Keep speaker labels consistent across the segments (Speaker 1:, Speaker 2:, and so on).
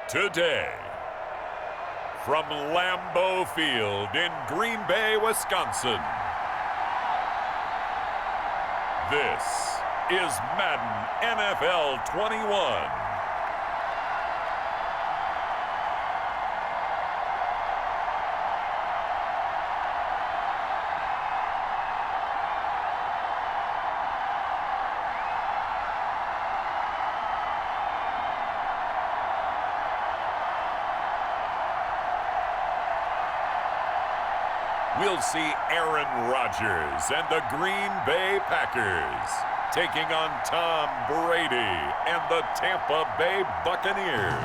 Speaker 1: Today, from Lambeau Field in Green Bay, Wisconsin, this is Madden NFL 21. We'll see Aaron Rodgers and the Green Bay Packers taking on Tom Brady and the Tampa Bay Buccaneers.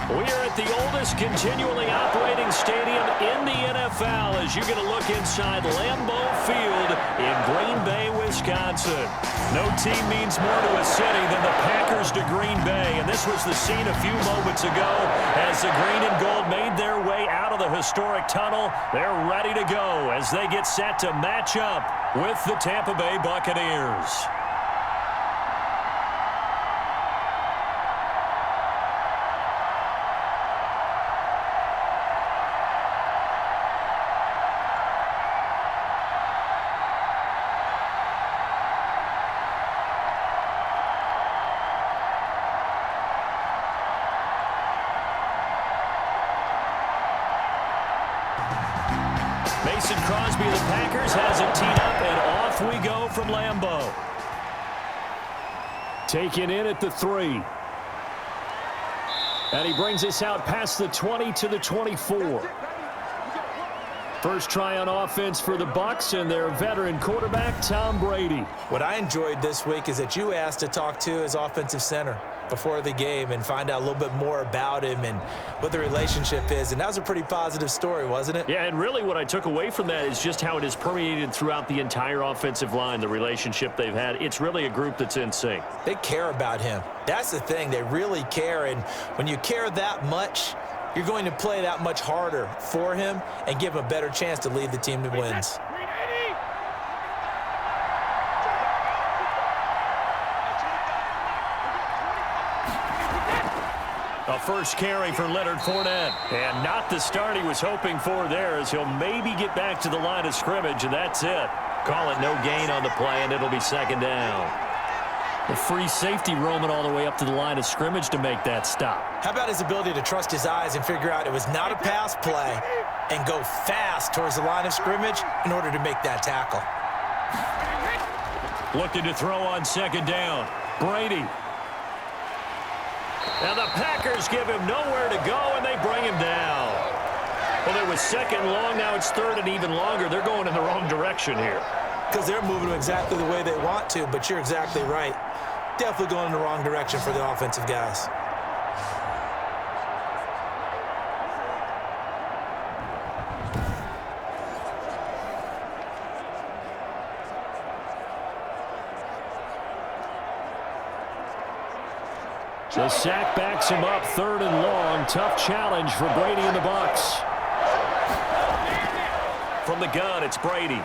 Speaker 2: We are at the oldest continually operating stadium in the NFL as you get a look inside Lambeau Field in Green Bay, Wisconsin. No team means more to a city than the Packers to Green Bay, and this was the scene a few moments ago as the green and gold made their way out of the historic tunnel. They're ready to go as they get set to match up with the Tampa Bay Buccaneers. Mason Crosby of the Packers has it teed up, and off we go from Lambeau. Taken in at the 3. And he brings us out past the 20 to the 24. First try on offense for the Bucs and their veteran quarterback, Tom Brady.
Speaker 3: What I enjoyed this week is that you asked to talk to his offensive center before the game and find out a little bit more about him and what the relationship is. And that was a pretty positive story, wasn't it?
Speaker 2: Yeah, and really what I took away from that is just how it has permeated throughout the entire offensive line, the relationship they've had. It's really a group that's in sync.
Speaker 3: They care about him. That's the thing. They really care. And when you care that much, you're going to play that much harder for him and give him a better chance to lead the team to wins.
Speaker 2: A first carry for Leonard Fournette. And not the start he was hoping for there as he'll maybe get back to the line of scrimmage, and that's it. Call it no gain on the play, and it'll be second down. The free safety roaming all the way up to the line of scrimmage to make that stop.
Speaker 3: How about his ability to trust his eyes and figure out it was not a pass play and go fast towards the line of scrimmage in order to make that tackle.
Speaker 2: Looking to throw on second down. Brady. Now the Packers give him nowhere to go, and they bring him down. Well, it was second long. Now it's third and even longer. They're going in the wrong direction here.
Speaker 3: Because they're moving exactly the way they want to, but you're exactly right. Definitely going in the wrong direction for the offensive guys.
Speaker 2: The sack backs him up, third and long. Tough challenge for Brady and the Bucs. From the gun, it's Brady.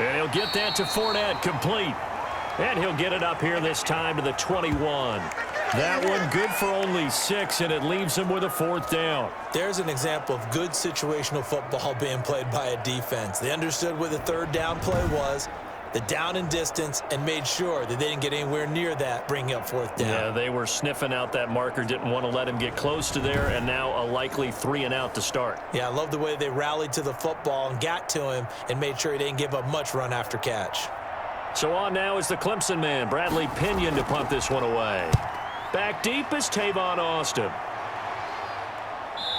Speaker 2: And he'll get that to Fournette, complete. And he'll get it up here this time to the 21. That one good for only 6, and it leaves him with a fourth down.
Speaker 3: There's an example of good situational football being played by a defense. They understood where the third down play was, the down and distance, and made sure that they didn't get anywhere near that, bringing up fourth down.
Speaker 2: Yeah, they were sniffing out that marker, didn't want to let him get close to there, and now a likely 3 and out to start.
Speaker 3: Yeah, I love the way they rallied to the football and got to him and made sure he didn't give up much run after catch.
Speaker 2: So on now is the Clemson man, Bradley Pinion, to punt this one away. Back deep is Tavon Austin.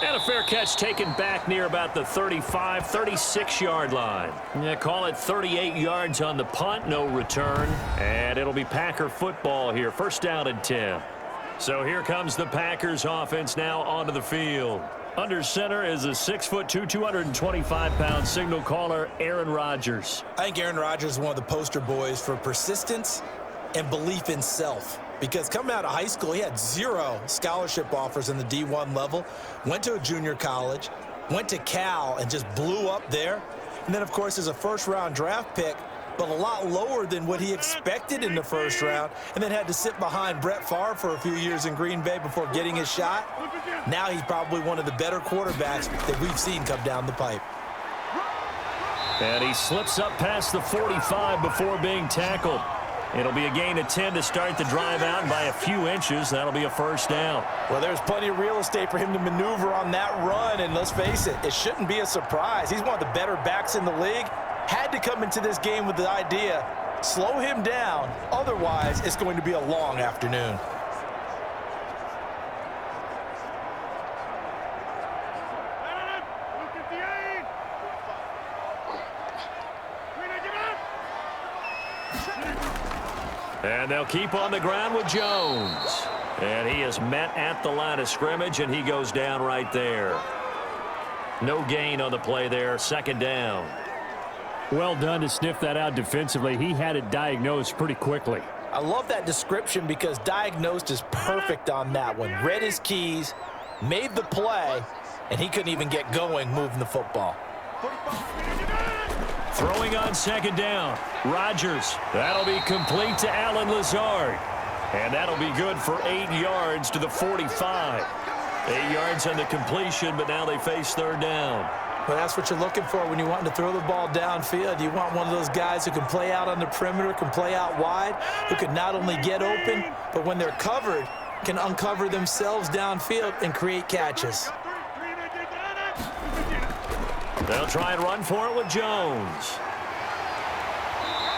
Speaker 2: And a fair catch taken back near about the 35, 36-yard line. Yeah, call it 38 yards on the punt, no return. And it'll be Packer football here, first down and 10. So here comes the Packers offense now onto the field. Under center is a 6'2", 225-pound signal caller, Aaron Rodgers.
Speaker 3: I think Aaron Rodgers is one of the poster boys for persistence and belief in self. Because coming out of high school, he had 0 scholarship offers in the D1 level, went to a junior college, went to Cal and just blew up there. And then, of course, as a first-round draft pick, but a lot lower than what he expected in the first round, and then had to sit behind Brett Favre for a few years in Green Bay before getting his shot. Now he's probably one of the better quarterbacks that we've seen come down the pipe.
Speaker 2: And he slips up past the 45 before being tackled. It'll be a gain of 10 to start the drive out by a few inches. That'll be a first down.
Speaker 3: Well, there's plenty of real estate for him to maneuver on that run, and let's face it, it shouldn't be a surprise. He's one of the better backs in the league. Had to come into this game with the idea, slow him down, otherwise it's going to be a long afternoon.
Speaker 2: And they'll keep on the ground with Jones. And he is met at the line of scrimmage, and he goes down right there. No gain on the play there, second down.
Speaker 4: Well done to sniff that out defensively. He had it diagnosed pretty quickly.
Speaker 3: I love that description because diagnosed is perfect on that one. Read his keys, made the play, and he couldn't even get going moving the football.
Speaker 2: Throwing on second down, Rodgers. That'll be complete to Allen Lazard. And that'll be good for 8 yards to the 45. 8 yards on the completion, but now they face third down.
Speaker 3: Well, that's what you're looking for when you want to throw the ball downfield. You want one of those guys who can play out on the perimeter, can play out wide, who can not only get open, but when they're covered, can uncover themselves downfield and create catches.
Speaker 2: They'll try and run for it with Jones.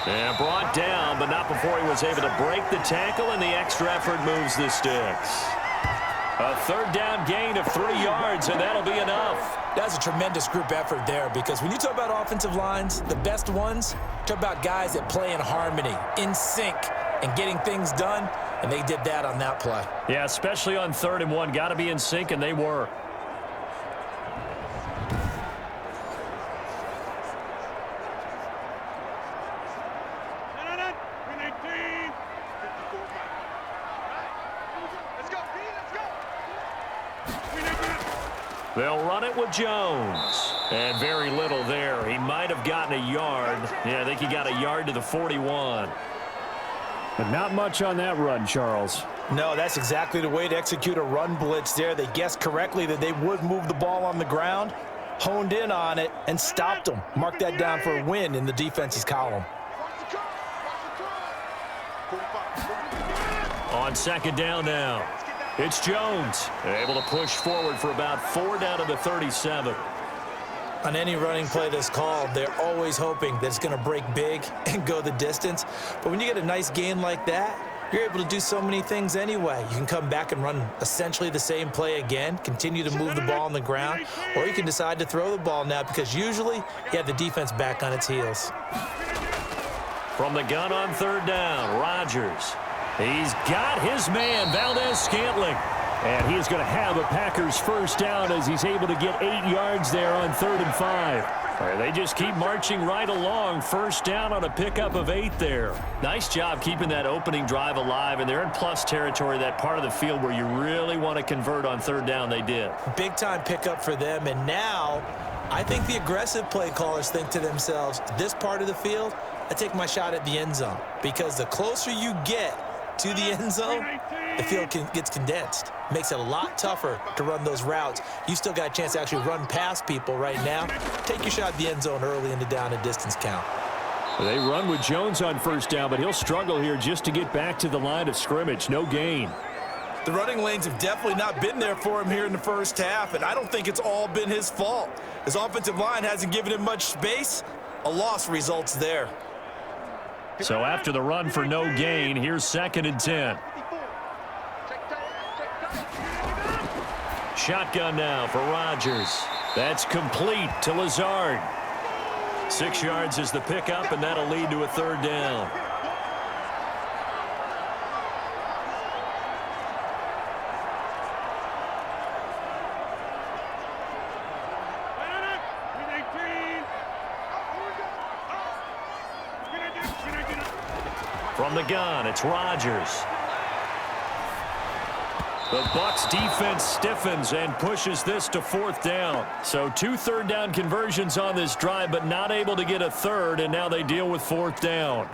Speaker 2: And brought down, but not before he was able to break the tackle, and the extra effort moves the sticks. A third down gain of 3 yards, and that'll be enough.
Speaker 3: That's a tremendous group effort there, because when you talk about offensive lines, the best ones, talk about guys that play in harmony, in sync, and getting things done, and they did that on that play.
Speaker 2: Yeah, especially on 3rd and 1. Got to be in sync, and they were. They'll run it with Jones. And very little there. He might have gotten a yard. Yeah, I think he got a yard to the 41.
Speaker 4: But not much on that run, Charles.
Speaker 3: No, that's exactly the way to execute a run blitz there. They guessed correctly that they would move the ball on the ground, honed in on it, and stopped them. Mark that down for a win in the defense's column.
Speaker 2: On second down now. It's Jones, able to push forward for about 4 down to the 37.
Speaker 3: On any running play that's called, they're always hoping that it's going to break big and go the distance. But when you get a nice gain like that, you're able to do so many things anyway. You can come back and run essentially the same play again, continue to move the ball on the ground, or you can decide to throw the ball now because usually you have the defense back on its heels.
Speaker 2: From the gun on third down, Rodgers. He's got his man, Valdez-Scantling. And he is going to have a Packers first down as he's able to get 8 yards there on 3rd and 5. They just keep marching right along. First down on a pickup of 8 there. Nice job keeping that opening drive alive, and they're in plus territory, that part of the field where you really want to convert on third down. They did. Big-time pickup for them, and now I think the aggressive play callers think to themselves, this part of the field, I take my shot at the end zone, because the closer you get to the end zone, the field gets condensed. Makes it a lot tougher to run those routes. You still got a chance to actually run past people right now. Take your shot at the end zone early in the down and distance count.
Speaker 4: They run with Jones on first down, but he'll struggle here just to get back to the line of scrimmage. No gain.
Speaker 3: The running lanes have definitely not been there for him here in the first half, and I don't think it's all been his fault. His offensive line hasn't given him much space. A loss results there.
Speaker 2: So after the run for no gain, here's 2nd and 10. Shotgun now for Rodgers. That's complete to Lazard. 6 yards is the pickup, and that'll lead to a third down. From the gun, it's Rodgers. The Bucs defense stiffens and pushes this to 4th down. So 2 third-down conversions on this drive, but not able to get a third, and now they deal with 4th down.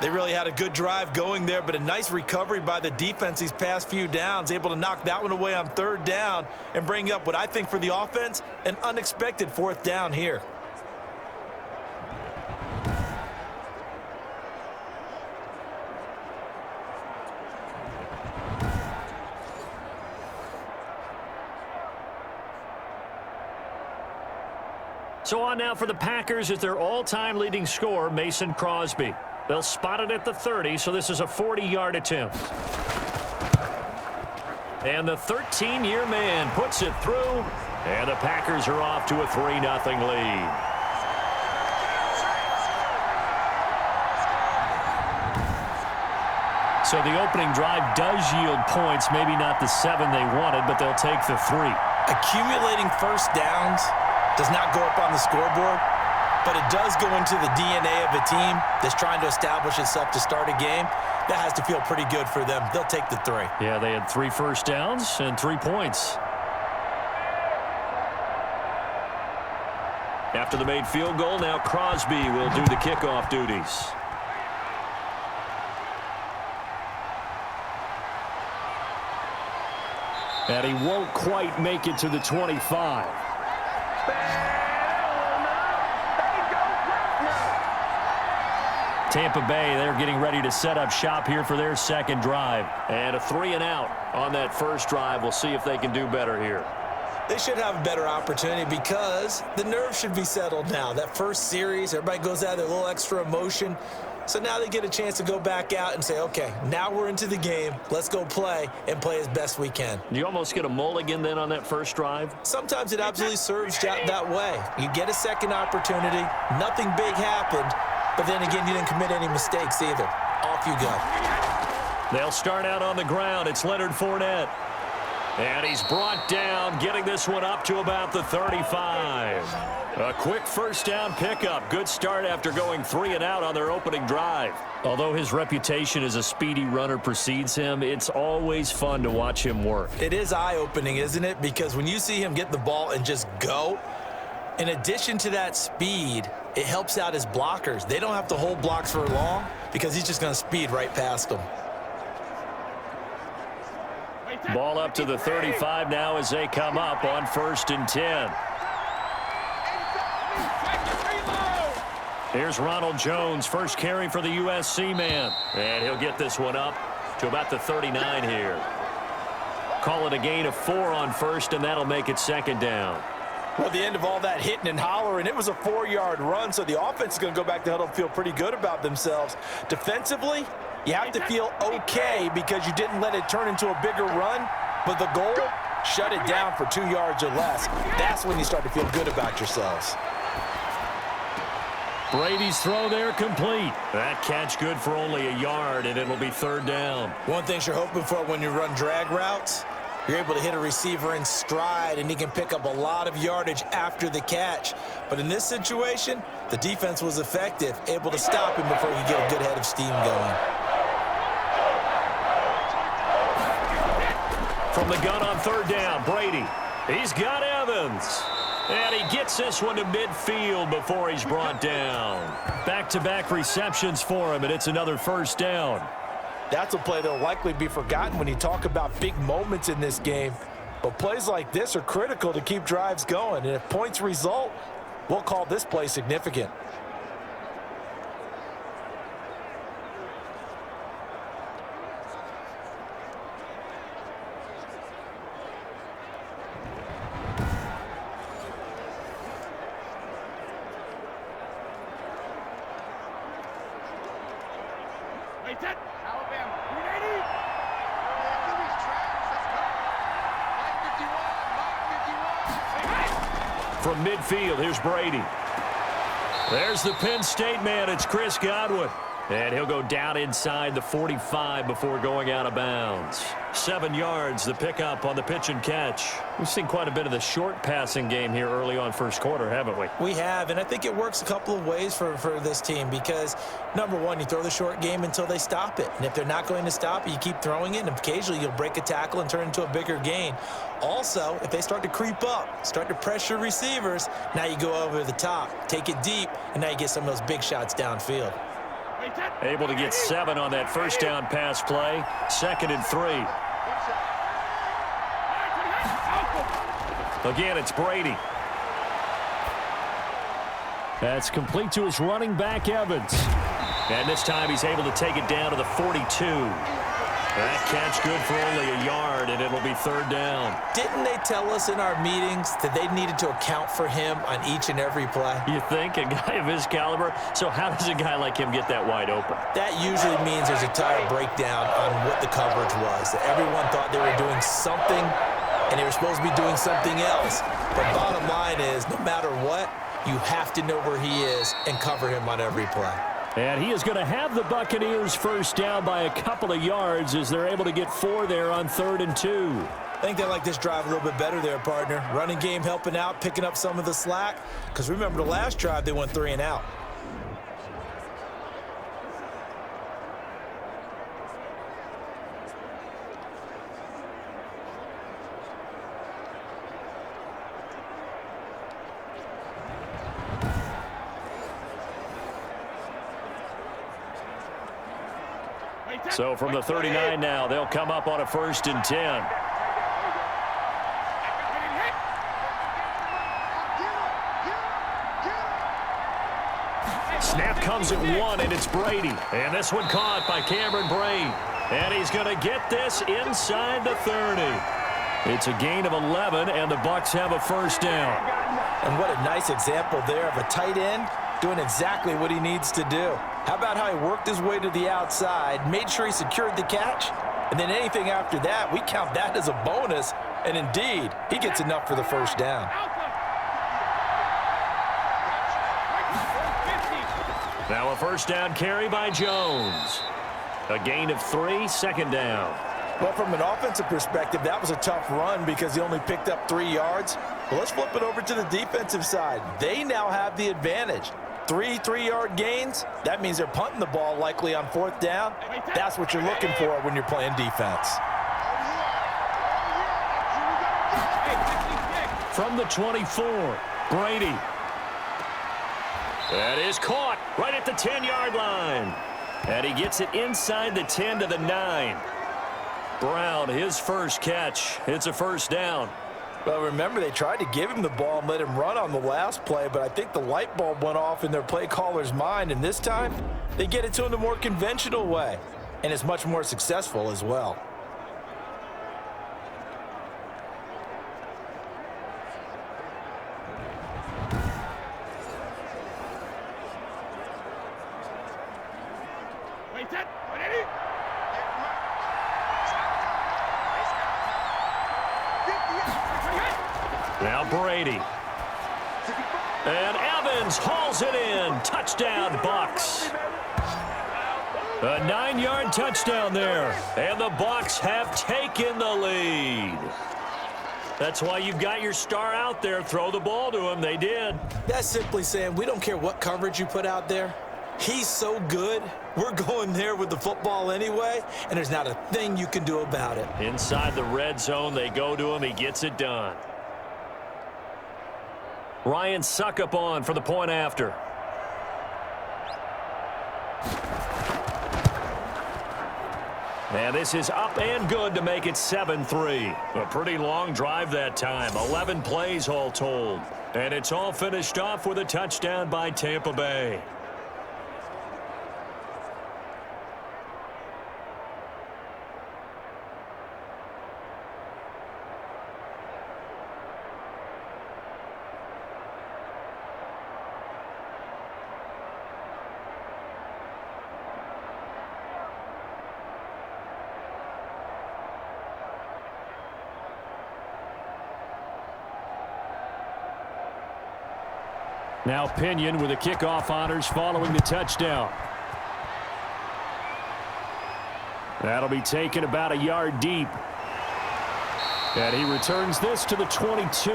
Speaker 3: They really had a good drive going there, but a nice recovery by the defense these past few downs, able to knock that one away on 3rd down and bring up what I think for the offense, an unexpected 4th down here.
Speaker 2: So on now for the Packers is their all-time leading scorer, Mason Crosby. They'll spot it at the 30, so this is a 40-yard attempt. And the 13-year man puts it through, and the Packers are off to a 3-0 lead. So the opening drive does yield points, maybe not the 7 they wanted, but they'll take the 3.
Speaker 3: Accumulating first downs does not go up on the scoreboard, but it does go into the DNA of a team that's trying to establish itself to start a game. That has to feel pretty good for them. They'll take the 3.
Speaker 2: Yeah, they had 3 first downs and 3 points. After the made field goal, now Crosby will do the kickoff duties. And he won't quite make it to the 25. Tampa Bay, they're getting ready to set up shop here for their second drive. And a 3-and-out on that first drive. We'll see if they can do better here.
Speaker 3: They should have a better opportunity because the nerves should be settled now. That first series, everybody goes out with a little extra emotion. So now they get a chance to go back out and say, okay, now we're into the game. Let's go play and play as best we can.
Speaker 2: You almost get a mulligan then on that first drive?
Speaker 3: Sometimes it absolutely serves that way. You get a second opportunity. Nothing big happened. But then again, you didn't commit any mistakes either. Off you go.
Speaker 2: They'll start out on the ground. It's Leonard Fournette. And he's brought down, getting this one up to about the 35. A quick first down pickup. Good start after going 3-and-out on their opening drive. Although his reputation as a speedy runner precedes him, it's always fun to watch him work.
Speaker 3: It is eye-opening, isn't it? Because when you see him get the ball and just go, in addition to that speed, it helps out his blockers. They don't have to hold blocks for long because he's just going to speed right past them.
Speaker 2: Ball up to the 35 now as they come up on 1st and 10. Here's Ronald Jones, first carry for the USC man. And he'll get this one up to about the 39 here. Call it a gain of 4 on 1st, and that'll make it 2nd down.
Speaker 3: Well, the end of all that hitting and hollering, it was a 4-yard run, so the offense is going to go back to huddle and feel pretty good about themselves. Defensively, you have to feel okay because you didn't let it turn into a bigger run, but the goal, shut it down for 2 yards or less. That's when you start to feel good about yourselves.
Speaker 2: Brady's throw there complete. That catch good for only a yard, and it'll be 3rd down.
Speaker 3: One thing you're hoping for when you run drag routes, you're able to hit a receiver in stride, and he can pick up a lot of yardage after the catch. But in this situation, the defense was effective, able to stop him before he get a good head of steam going.
Speaker 2: From the gun on 3rd down, Brady. He's got Evans. And he gets this one to midfield before he's brought down. Back-to-back receptions for him, and it's another 1st down.
Speaker 3: That's a play that will likely be forgotten when you talk about big moments in this game. But plays like this are critical to keep drives going. And if points result, we'll call this play significant.
Speaker 2: From midfield, here's Brady. There's the Penn State man. It's Chris Godwin. And he'll go down inside the 45 before going out of bounds. 7 yards, the pickup on the pitch and catch. We've seen quite a bit of the short passing game here early on first quarter, haven't we?
Speaker 3: We have, and I think it works a couple of ways for this team because, number one, you throw the short game until they stop it. And if they're not going to stop it, you keep throwing it, and occasionally you'll break a tackle and turn it into a bigger gain. Also, if they start to creep up, start to pressure receivers, now you go over the top, take it deep, and now you get some of those big shots downfield.
Speaker 2: Able to get 7 on that first down pass play. 2nd and 3. Again, it's Brady.
Speaker 4: That's complete to his running back, Evans.
Speaker 2: And this time he's able to take it down to the 42. That catch good for only a yard, and it'll be 3rd down.
Speaker 3: Didn't they tell us in our meetings that they needed to account for him on each and every play?
Speaker 2: You think? A guy of his caliber? So how does a guy like him get that wide open?
Speaker 3: That usually means there's a tire breakdown on what the coverage was. That everyone thought they were doing something, and they were supposed to be doing something else. But bottom line is, no matter what, you have to know where he is and cover him on every play.
Speaker 4: And he is going to have the Buccaneers first down by a couple of yards as they're able to get 4 there on 3rd and 2.
Speaker 3: I think they like this drive a little bit better there, partner. Running game helping out, picking up some of the slack. Because remember the last drive, they went 3 and out.
Speaker 2: So from the 39 now, they'll come up on a 1st and 10. Snap comes at 1, and it's Brady. And this one caught by Cameron Brate. And he's going to get this inside the 30. It's a gain of 11, and the Bucs have a 1st down.
Speaker 3: And what a nice example there of a tight end doing exactly what he needs to do. How about how he worked his way to the outside, made sure he secured the catch, and then anything after that, we count that as a bonus, and indeed, he gets enough for the 1st down.
Speaker 2: Now a 1st down carry by Jones. A gain of 3, 2nd down.
Speaker 3: Well, from an offensive perspective, that was a tough run because he only picked up 3 yards. But let's flip it over to the defensive side. They now have the advantage. 3 3-yard gains, that means they're punting the ball likely on 4th down. That's what you're looking for when you're playing defense.
Speaker 2: From the 24, Brady. That is caught right at the 10-yard line. And he gets it inside the 10 to the 9. Brown, his first catch. It's a 1st down.
Speaker 3: Well, remember, they tried to give him the ball and let him run on the last play, but I think the light bulb went off in their play caller's mind, and this time, they get it to him the more conventional way, and it's much more successful as well.
Speaker 2: Now Brady. And Evans hauls it in. Touchdown, Bucs. A 9-yard touchdown there. And the Bucs have taken the lead. That's why you've got your star out there. Throw the ball to him. They did.
Speaker 3: That's simply saying we don't care what coverage you put out there. He's so good. We're going there with the football anyway, and there's not a thing you can do about it.
Speaker 2: Inside the red zone, they go to him. He gets it done. Ryan Suckup on for the point after. And this is up and good to make it 7-3. A pretty long drive that time. 11 plays all told. And it's all finished off with a touchdown by Tampa Bay.
Speaker 4: Now Pinion with the kickoff honors following the touchdown. That'll be taken about a yard deep. And he returns this to the 22.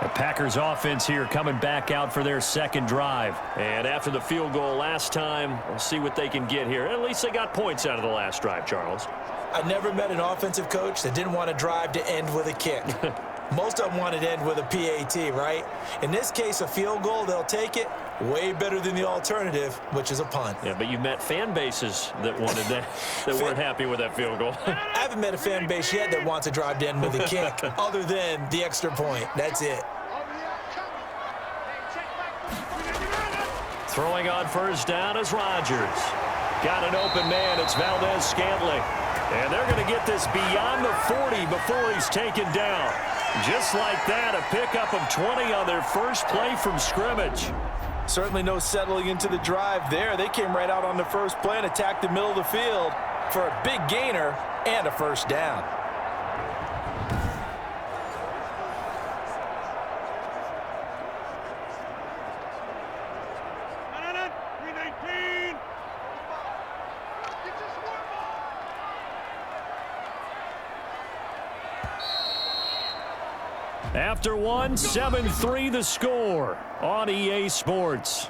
Speaker 4: The Packers offense here coming back out for their second drive.
Speaker 2: And after the field goal last time, we'll see what they can get here. At least they got points out of the last drive, Charles.
Speaker 3: I never met an offensive coach that didn't want to drive to end with a kick. Most of them wanted to end with a PAT, right? In this case, a field goal, they'll take it. Way better than the alternative, which is a punt.
Speaker 2: Yeah, but you've met fan bases that wanted that, that weren't happy with that field goal.
Speaker 3: I haven't met a fan base yet that wants to drive to end with a kick, other than the extra point. That's it.
Speaker 2: Throwing on first down is Rodgers. Got an open man. It's Valdez-Scantling. And they're going to get this beyond the 40 before he's taken down. Just like that, a pickup of 20 on their first play from scrimmage.
Speaker 3: Certainly no settling into the drive there. They came right out on the first play and attacked the middle of the field for a big gainer and a first down.
Speaker 4: After one, 7-3 the score on EA Sports.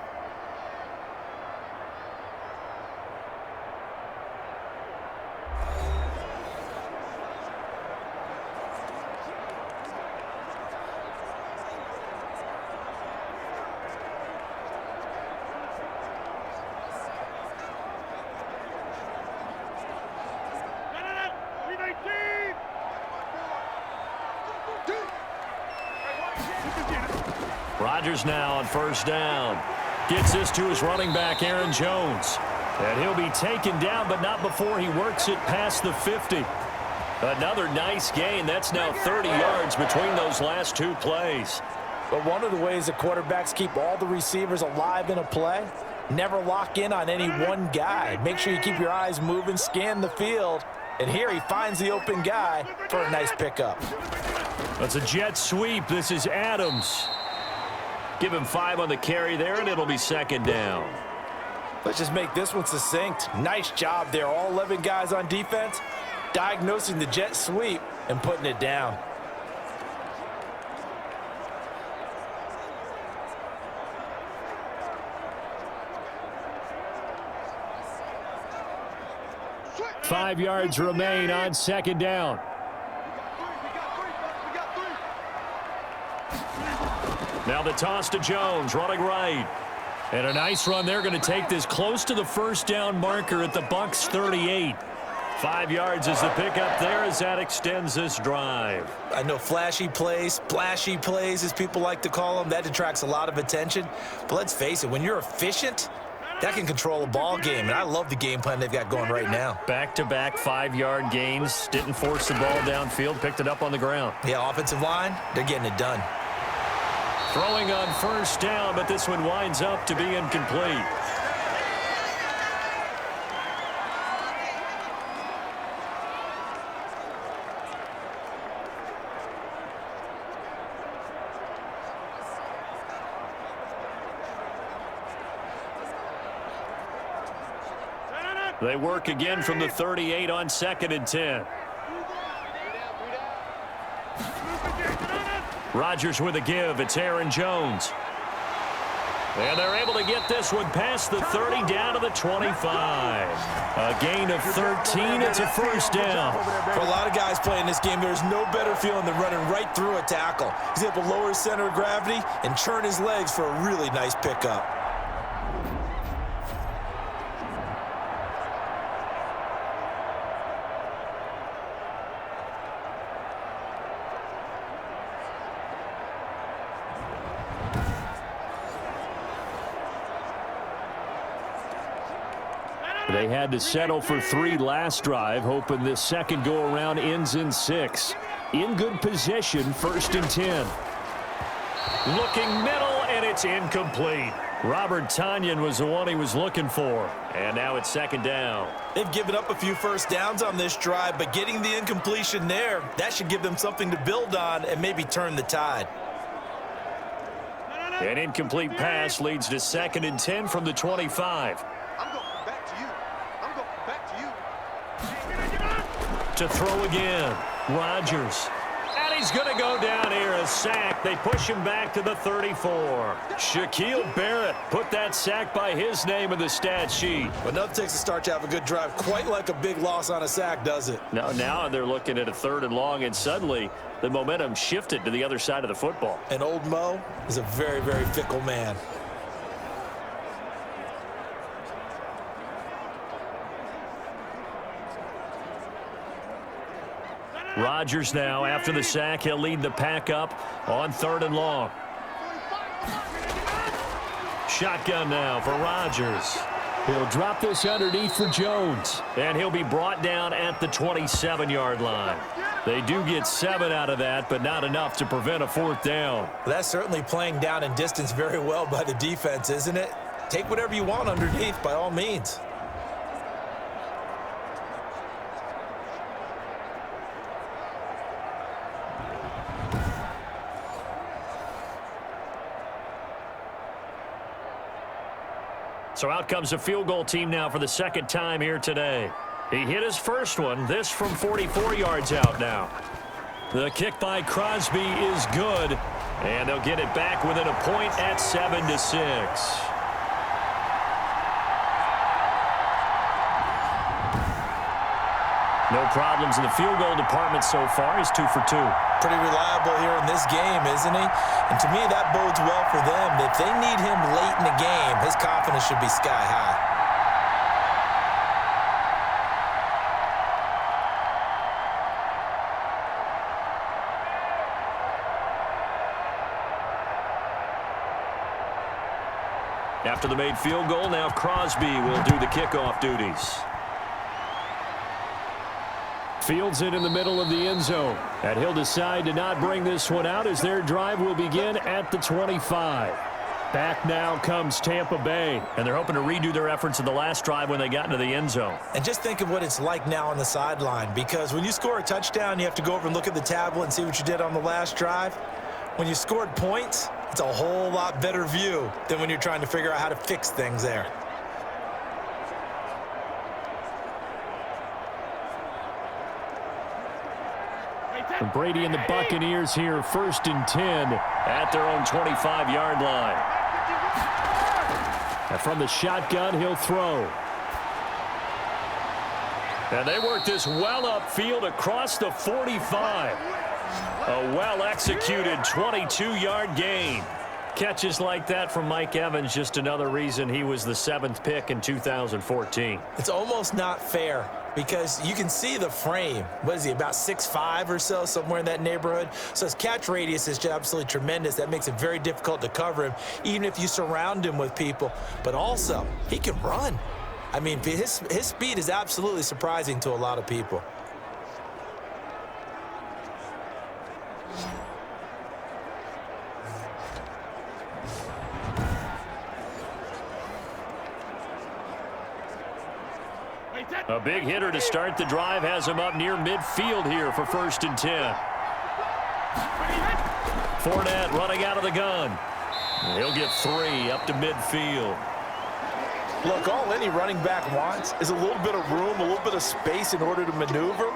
Speaker 2: Rodgers now on first down. Gets this to his running back, Aaron Jones.
Speaker 4: And he'll be taken down, but not before he works it past the 50.
Speaker 2: Another nice gain. That's now 30 yards between those last two plays.
Speaker 3: But one of the ways the quarterbacks keep all the receivers alive in a play, never lock in on any one guy. Make sure you keep your eyes moving, scan the field. And here he finds the open guy for a nice pickup.
Speaker 4: That's a jet sweep. This is Adams.
Speaker 2: Give him 5 on the carry there, and it'll be second down.
Speaker 3: Let's just make this one succinct. Nice job there. All 11 guys on defense, diagnosing the jet sweep and putting it down.
Speaker 4: Five yards remain on second down.
Speaker 2: Now the toss to Jones, running right.
Speaker 4: And a nice run. They're going to take this close to the first down marker at the Bucs 38.
Speaker 2: 5 yards is the pickup there as that extends this drive.
Speaker 3: I know flashy plays, splashy plays, as people like to call them, that attracts a lot of attention. But let's face it, when you're efficient, that can control a ball game. And I love the game plan they've got going right now.
Speaker 2: Back-to-back 5-yard gains. Didn't force the ball downfield. Picked it up on the ground.
Speaker 3: Yeah, offensive line, they're getting it done.
Speaker 2: Throwing on first down, but this one winds up to be incomplete. They work again from the 38 on 2nd and 10. Rodgers with a give. It's Aaron Jones. And they're able to get this one past the 30 down to the 25. A gain of 13. It's a first down.
Speaker 3: For a lot of guys playing this game, there's no better feeling than running right through a tackle. He's able to lower his center of gravity and churn his legs for a really nice pickup.
Speaker 4: They had to settle for 3 last drive, hoping this second go-around ends in 6. In good position, 1st and 10.
Speaker 2: Looking middle, and it's incomplete.
Speaker 4: Robert Tonyan was the one he was looking for.
Speaker 2: And now it's 2nd down.
Speaker 3: They've given up a few first downs on this drive, but getting the incompletion there, that should give them something to build on and maybe turn the tide.
Speaker 2: An incomplete pass leads to 2nd and 10 from the 25.
Speaker 5: I'm going back to you. I'm going back to you.
Speaker 2: To throw again, Rodgers. And he's going to go down here, a sack. They push him back to the 34. Shaquille Barrett put that sack by his name in the stat sheet.
Speaker 3: But nothing takes a start to have a good drive quite like a big loss on a sack, does it?
Speaker 2: Now they're looking at a 3rd and long, and suddenly the momentum shifted to the other side of the football.
Speaker 3: And old Mo is a very, very fickle man.
Speaker 2: Rodgers now, after the sack, he'll lead the pack up on 3rd and long. Shotgun now for Rodgers.
Speaker 4: He'll drop this underneath for Jones.
Speaker 2: And he'll be brought down at the 27-yard line. They do get 7 out of that, but not enough to prevent a 4th down.
Speaker 3: That's certainly playing down in distance very well by the defense, isn't it? Take whatever you want underneath, by all means.
Speaker 2: So out comes a field goal team now for the 2nd time here today. He hit his first one, this from 44 yards out now. The kick by Crosby is good, and they'll get it back within a point at 7-6. No problems in the field goal department so far. He's 2 for 2.
Speaker 3: Pretty reliable here in this game, isn't he? And to me, that bodes well for them. If they need him late in the game, his confidence should be sky high.
Speaker 2: After the made field goal, now Crosby will do the kickoff duties.
Speaker 4: Fields it in the middle of the end zone. And he'll decide to not bring this one out as their drive will begin at the 25. Back now comes Tampa Bay.
Speaker 2: And they're hoping to redo their efforts in the last drive when they got into the end zone.
Speaker 3: And just think of what it's like now on the sideline, because when you score a touchdown, you have to go over and look at the tablet and see what you did on the last drive. When you scored points, it's a whole lot better view than when you're trying to figure out how to fix things there.
Speaker 4: And Brady and the Buccaneers here, 1st and 10
Speaker 2: at their own 25-yard line.
Speaker 4: And from the shotgun, he'll throw.
Speaker 2: And they work this well upfield across the 45. A well-executed 22-yard gain. Catches like that from Mike Evans, just another reason he was the 7th pick in 2014.
Speaker 3: It's almost not fair because you can see the frame. What is he, about 6'5" or so, somewhere in that neighborhood? So his catch radius is just absolutely tremendous. That makes it very difficult to cover him, even if you surround him with people. But also, he can run. I mean, his speed is absolutely surprising to a lot of people.
Speaker 2: A big hitter to start the drive has him up near midfield here for 1st and 10. Fournette running out of the gun. He'll get 3 up to midfield.
Speaker 3: Look, all any running back wants is a little bit of room, a little bit of space in order to maneuver.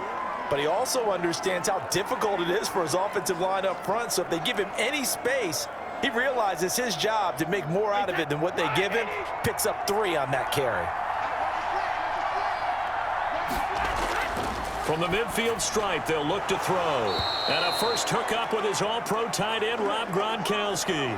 Speaker 3: But he also understands how difficult it is for his offensive line up front. So if they give him any space, he realizes his job to make more out of it than what they give him. Picks up 3 on that carry.
Speaker 2: From the midfield stripe, they'll look to throw. And a first hookup with his all-pro tight end, Rob Gronkowski.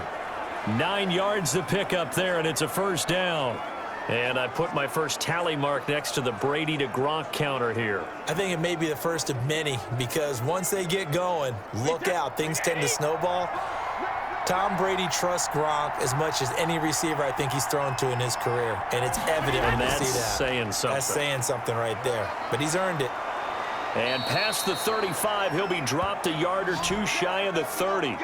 Speaker 2: 9 yards to pick up there, and it's a 1st down. And I put my first tally mark next to the Brady to Gronk counter here.
Speaker 3: I think it may be the first of many, because once they get going, look out, things tend to snowball. Tom Brady trusts Gronk as much as any receiver I think he's thrown to in his career, and it's evident when you see that.
Speaker 2: That's saying something.
Speaker 3: That's saying something right there, but he's earned it.
Speaker 2: And past the 35, he'll be dropped a yard or 2 shy of the 30.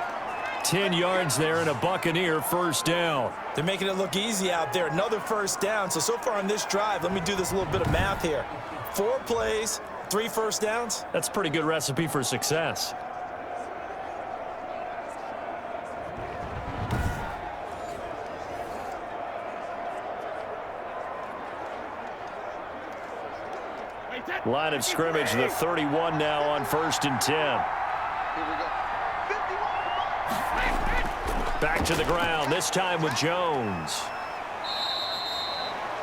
Speaker 4: 10 yards there and a Buccaneer 1st down.
Speaker 3: They're making it look easy out there. Another 1st down. So far on this drive, let me do this little bit of math here. 4 plays, 3 1st downs.
Speaker 2: That's a pretty good recipe for success. Line of scrimmage, the 31 now on 1st and 10.
Speaker 5: Here we go. 51.
Speaker 2: Back to the ground, this time with Jones.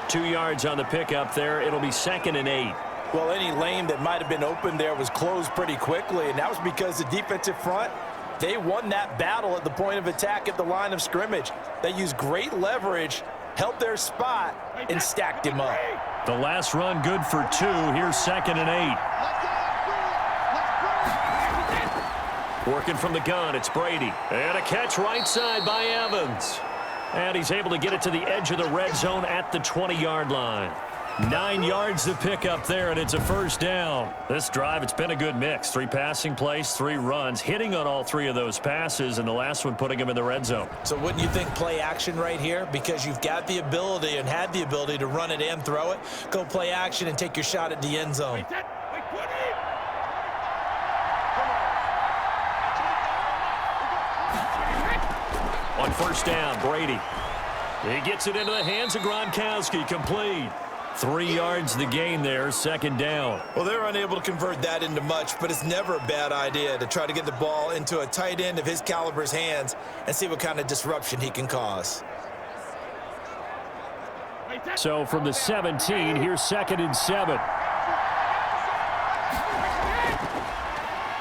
Speaker 2: 2 yards on the pickup there. It'll be 2nd and 8.
Speaker 3: Well, any lane that might have been open there was closed pretty quickly, and that was because the defensive front, they won that battle at the point of attack at the line of scrimmage. They used great leverage, held their spot, and stacked him up.
Speaker 2: The last run good for 2. Here's 2nd and 8. Working from the gun, it's Brady. And a catch right side by Evans. And he's able to get it to the edge of the red zone at the 20-yard line. 9 yards to pick up there, and it's a 1st down. This drive, it's been a good mix. 3 passing plays, 3 runs, hitting on all 3 of those passes, and the last one putting him in the red zone.
Speaker 3: So wouldn't you think play action right here? Because you've got the ability and had the ability to run it and throw it. Go play action and take your shot at the end zone.
Speaker 2: On 1st down, Brady. He gets it into the hands of Gronkowski, complete. 3 yards the gain there, 2nd down.
Speaker 3: Well, they're unable to convert that into much, but it's never a bad idea to try to get the ball into a tight end of his caliber's hands and see what kind of disruption he can cause.
Speaker 4: So from the 17, here's 2nd and 7.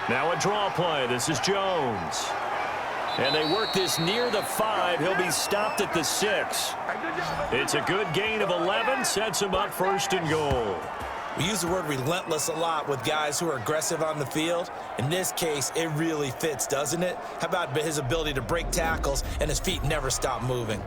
Speaker 2: Now a draw play. This is Jones. And they work this near the 5. He'll be stopped at the 6. It's a good gain of 11. Sets him up 1st and goal.
Speaker 3: We use the word relentless a lot with guys who are aggressive on the field. In this case, it really fits, doesn't it? How about his ability to break tackles and his feet never stop moving?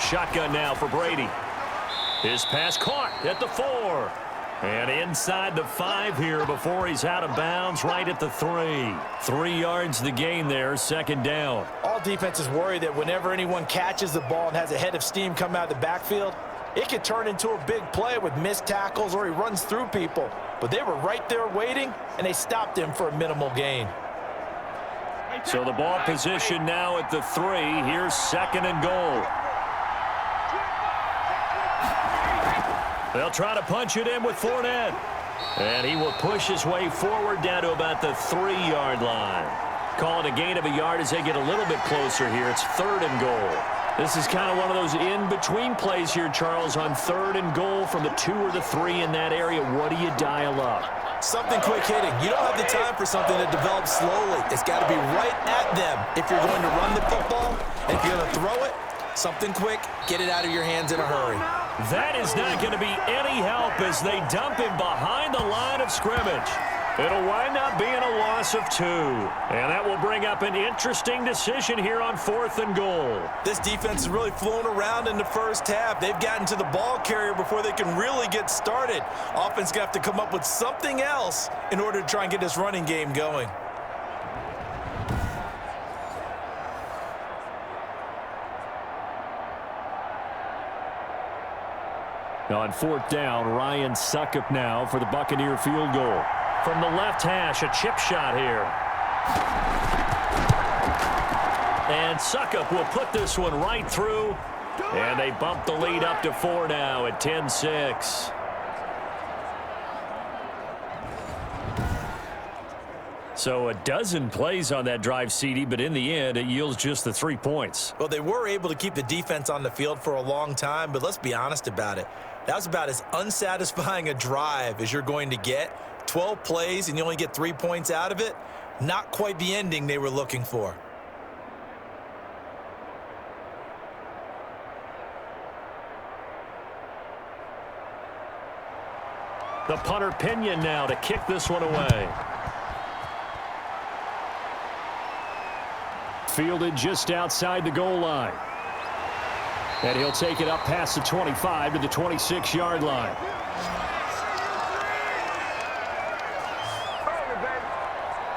Speaker 2: Shotgun now for Brady. His pass caught at the 4. And inside the 5 here before he's out of bounds right at the 3. 3 yards the gain there, 2nd down.
Speaker 3: All defenses worry that whenever anyone catches the ball and has a head of steam come out of the backfield, it could turn into a big play with missed tackles or he runs through people. But they were right there waiting, and they stopped him for a minimal gain.
Speaker 2: So the ball position now at the 3. Here's 2nd and goal. They'll try to punch it in with Fournette. And he will push his way forward down to about the 3-yard line. Call it a gain of a yard as they get a little bit closer here. It's 3rd and goal. This is kind of one of those in-between plays here, Charles, on 3rd and goal from the 2 or the 3 in that area. What do you dial up?
Speaker 3: Something quick hitting. You don't have the time for something that develops slowly. It's got to be right at them if you're going to run the football. And if you're going to throw it, something quick, get it out of your hands in a hurry.
Speaker 2: That is not going to be any help as they dump him behind the line of scrimmage. It'll wind up being a loss of 2. And that will bring up an interesting decision here on 4th and goal.
Speaker 3: This defense has really flown around in the first half. They've gotten to the ball carrier before they can really get started. Offense going to have to come up with something else in order to try and get this running game going.
Speaker 4: On 4th down, Ryan Succop now for the Buccaneer field goal.
Speaker 2: From the left hash, a chip shot here. And Succop will put this one right through. And they bump the lead up to 4 now at 10-6. So a dozen plays on that drive, CD, but in the end, it yields just the 3 points.
Speaker 3: Well, they were able to keep the defense on the field for a long time, but let's be honest about it. That was about as unsatisfying a drive as you're going to get. 12 plays and you only get 3 points out of it. Not quite the ending they were looking for.
Speaker 2: The punter Pinion now to kick this one away.
Speaker 4: Fielded just outside the goal line. And he'll take it up past the 25 to the 26-yard line.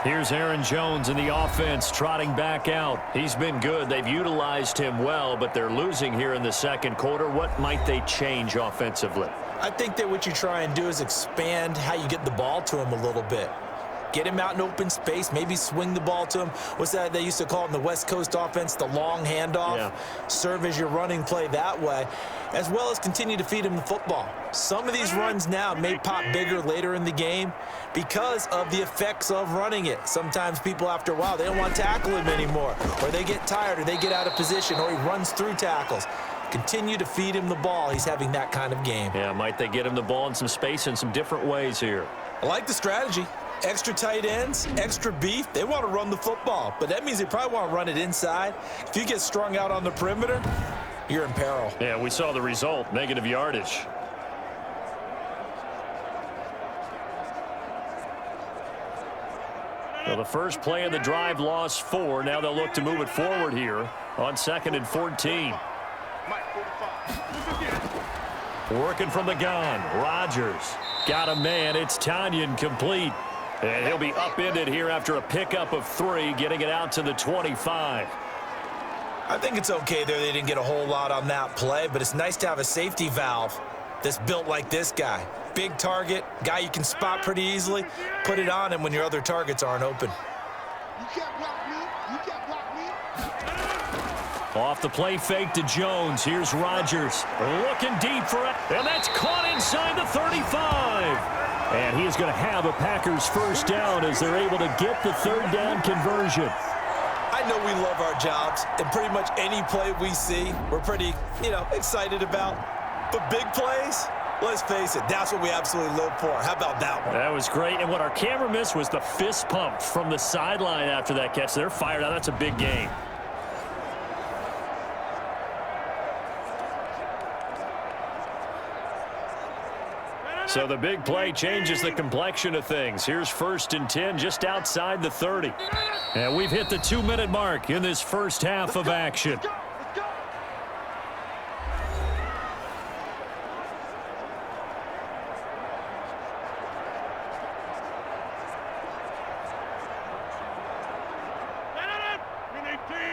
Speaker 2: Here's Aaron Jones in the offense trotting back out. He's been good. They've utilized him well, but they're losing here in the second quarter. What might they change offensively?
Speaker 3: I think that what you try and do is expand how you get the ball to him a little bit. Get him out in open space, maybe swing the ball to him. What's that they used to call in the West Coast offense, the long handoff? Yeah. Serve as your running play that way, as well as continue to feed him the football. Some of these runs now may pop bigger later in the game because of the effects of running it. Sometimes people, after a while, they don't want to tackle him anymore, or they get tired, or they get out of position, or he runs through tackles. Continue to feed him the ball. He's having that kind of game.
Speaker 2: Yeah, might they get him the ball in some space in some different ways here?
Speaker 3: I like the strategy. Extra tight ends, extra beef. They want to run the football, but that means they probably want to run it inside. If you get strung out on the perimeter, you're in peril.
Speaker 2: Yeah, we saw the result, negative yardage. Well, the first play of the drive lost 4. Now they'll look to move it forward here on 2nd and 14. Working from the gun. Rodgers got a man. It's Tanyan complete. And he'll be upended here after a pickup of 3, getting it out to the 25.
Speaker 3: I think it's okay there. They didn't get a whole lot on that play, but it's nice to have a safety valve that's built like this guy. Big target, guy you can spot pretty easily. Put it on him when your other targets aren't open.
Speaker 5: You can't block me. You can't block me.
Speaker 2: Off the play fake to Jones. Here's Rodgers looking deep for it, and that's caught inside the 35. And he is going to have a Packers first down as they're able to get the 3rd down conversion.
Speaker 3: I know we love our jobs, and pretty much any play we see, we're pretty, excited about. But big plays, let's face it, that's what we absolutely live for. How about that one?
Speaker 2: That was great. And what our camera missed was the fist pump from the sideline after that catch. They're fired out. That's a big gain. So the big play changes the complexion of things. Here's 1st and 10 just outside the 30. And we've hit the 2-minute mark in this first half of action.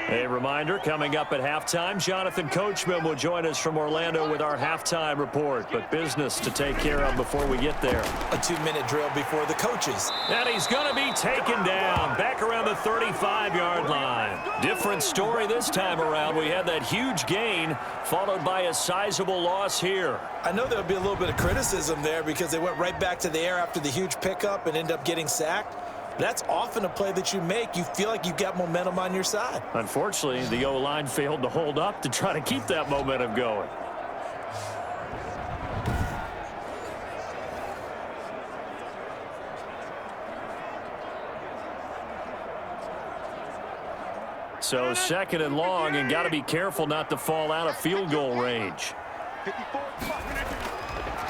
Speaker 2: A reminder, coming up at halftime, Jonathan Coachman will join us from Orlando with our halftime report. But business to take care of before we get there.
Speaker 3: A 2-minute drill before the coaches.
Speaker 2: And he's going to be taken down back around the 35-yard line. Different story this time around. We had that huge gain followed by a sizable loss here.
Speaker 3: I know there'll be a little bit of criticism there because they went right back to the air after the huge pickup and end up getting sacked. That's often a play that you make. You feel like you've got momentum on your side.
Speaker 2: Unfortunately, the O-line failed to hold up to try to keep that momentum going. So 2nd and long, and got to be careful not to fall out of field goal range.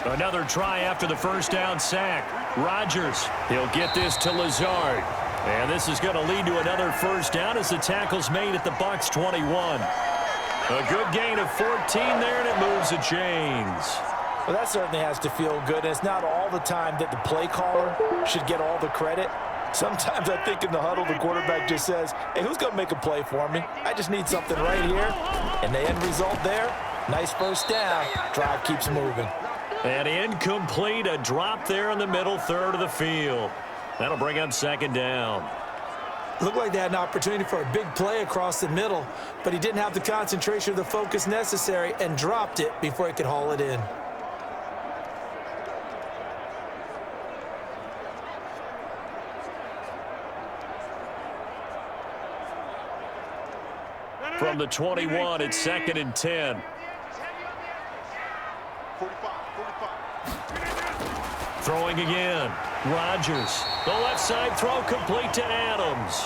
Speaker 2: Another try after the first down sack. Rodgers, he'll get this to Lazard. And this is going to lead to another first down as the tackle's made at the Bucs 21. A good gain of 14 there, and it moves the chains.
Speaker 3: Well, that certainly has to feel good. And it's not all the time that the play caller should get all the credit. Sometimes I think in the huddle, the quarterback just says, hey, who's going to make a play for me? I just need something right here. And the end result there, nice first down. Drive keeps moving.
Speaker 2: And incomplete, a drop there in the middle third of the field. That'll bring up 2nd down.
Speaker 3: Looked like they had an opportunity for a big play across the middle, but he didn't have the concentration or the focus necessary and dropped it before he could haul it in.
Speaker 2: From the 21, it's 2nd and 10.
Speaker 5: 45.
Speaker 2: Throwing again. Rodgers. The left side throw complete to Adams.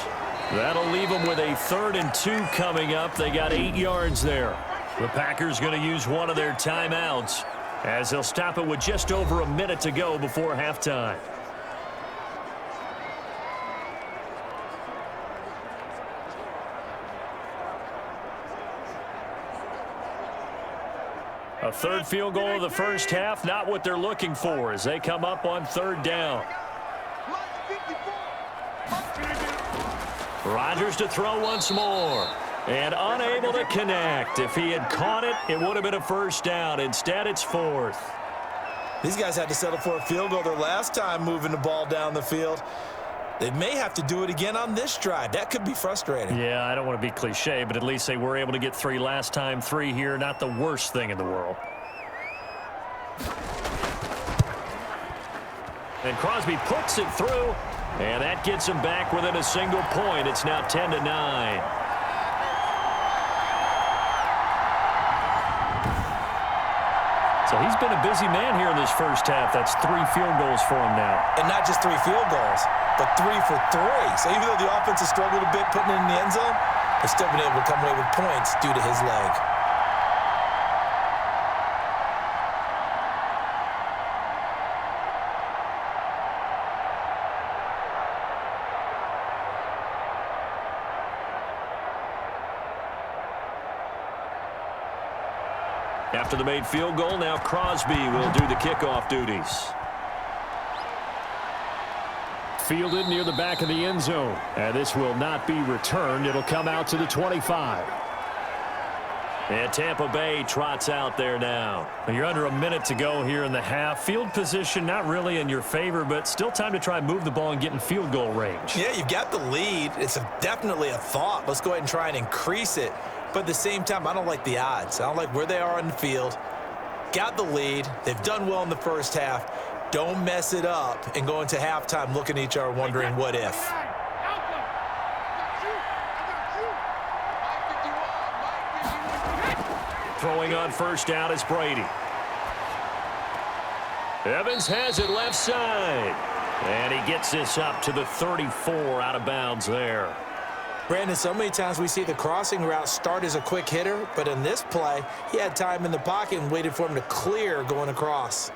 Speaker 2: That'll leave them with a 3rd and 2 coming up. They got 8 yards there. The Packers going to use one of their timeouts as they'll stop it with just over a minute to go before halftime. A 3rd field goal of the first half, not what they're looking for as they come up on 3rd down. Rodgers to throw once more. And unable to connect. If he had caught it, it would have been a first down. Instead, it's fourth.
Speaker 3: These guys had to settle for a field goal their last time moving the ball down the field. They may have to do it again on this drive. That could be frustrating.
Speaker 2: Yeah, I don't want to be cliche, but at least they were able to get 3 last time. 3 here, not the worst thing in the world. And Crosby puts it through, and that gets him back within a single point. It's now 10-9. So he's been a busy man here in this first half. That's 3 field goals for him now.
Speaker 3: And not just 3 field goals, but 3 for 3. So even though the offense has struggled a bit putting it in the end zone, they've still been able to come away with points due to his leg.
Speaker 2: After the made field goal, now Crosby will do the kickoff duties.
Speaker 4: Fielded near the back of the end zone. And this will not be returned. It'll come out to the 25.
Speaker 2: And Tampa Bay trots out there now. You're under a minute to go here in the half. Field position not really in your favor, but still time to try and move the ball and get in field goal range.
Speaker 3: Yeah, you've got the lead. It's definitely a thought. Let's go ahead and try and increase it. But at the same time, I don't like the odds. I don't like where they are on the field. Got the lead. They've done well in the first half. Don't mess it up and go into halftime looking at each other wondering what if.
Speaker 2: Throwing on first down is Brady. Evans has it left side. And he gets this up to the 34 out of bounds there.
Speaker 3: Brandon, so many times we see the crossing route start as a quick hitter, but in this play, he had time in the pocket and waited for him to clear going across.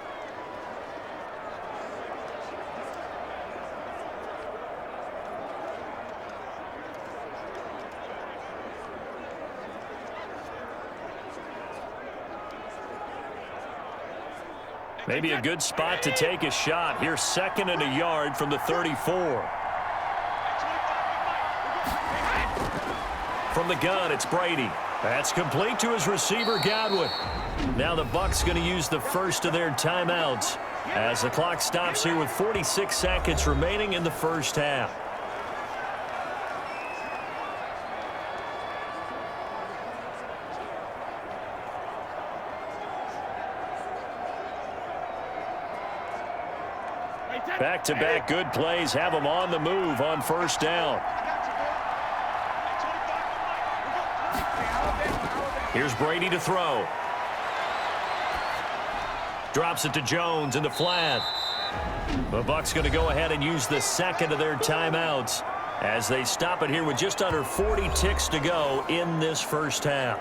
Speaker 2: Maybe a good spot to take a shot. Here's 2nd and a yard from the 34. From the gun, it's Brady. That's complete to his receiver, Godwin. Now the Bucs going to use the first of their timeouts as the clock stops here with 46 seconds remaining in the first half. Back-to-back good plays have them on the move on first down. Here's Brady to throw. Drops it to Jones in the flat. The Bucs going to go ahead and use the second of their timeouts as they stop it here with just under 40 ticks to go in this first half.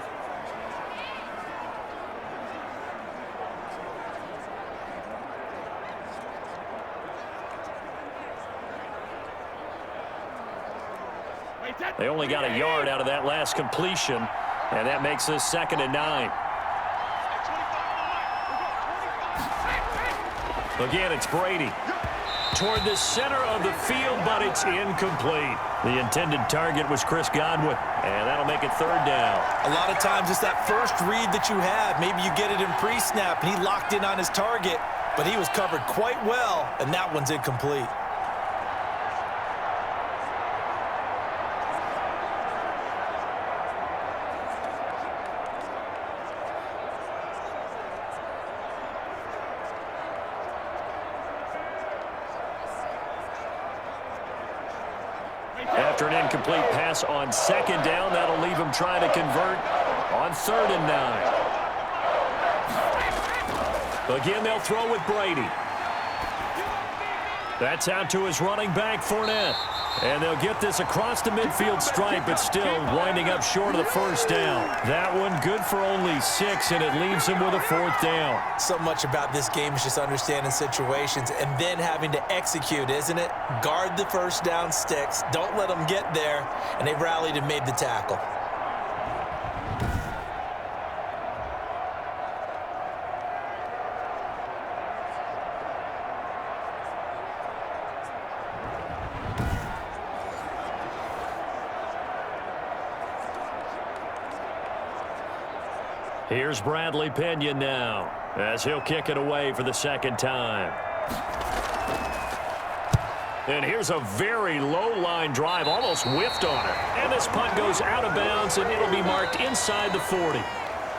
Speaker 2: They only got a yard out of that last completion, and that makes this 2nd and 9. Again, it's Brady. Toward the center of the field, but it's incomplete. The intended target was Chris Godwin, and that'll make it 3rd down.
Speaker 3: A lot of times it's that first read that you have. Maybe you get it in pre-snap, and he locked in on his target, but he was covered quite well, and that one's incomplete.
Speaker 2: After an incomplete pass on 2nd down, that'll leave him trying to convert on 3rd and 9. Again, they'll throw with Brady. That's out to his running back, Fournette. And they'll get this across the midfield stripe, but still winding up short of the first down. That one good for only 6, and it leaves him with a 4th down.
Speaker 3: So much about this game is just understanding situations and then having to execute, isn't it? Guard the first down sticks. Don't let them get there. And they rallied and made the tackle.
Speaker 2: Here's Bradley Pinion now as he'll kick it away for the second time. And here's a very low-line drive, almost whiffed on it. And this punt goes out of bounds, and it'll be marked inside the 40.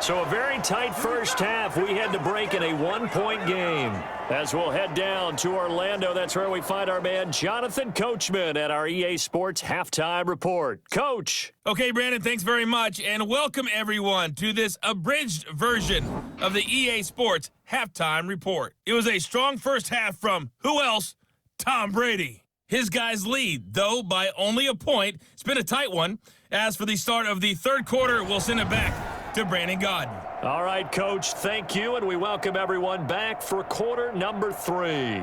Speaker 2: So a very tight first half. We had to break in a one-point game. As we'll head down to Orlando, that's where we find our man Jonathan Coachman at our EA Sports Halftime Report. Coach.
Speaker 6: Okay, Brandon, thanks very much, and welcome everyone to this abridged version of the EA Sports Halftime Report. It was a strong first half from who else? Tom Brady. His guys lead, though by only a point. It's been a tight one. As for the start of the third quarter, we'll send it back to Brandon Godden.
Speaker 2: All right, Coach, thank you, and we welcome everyone back for quarter number 3.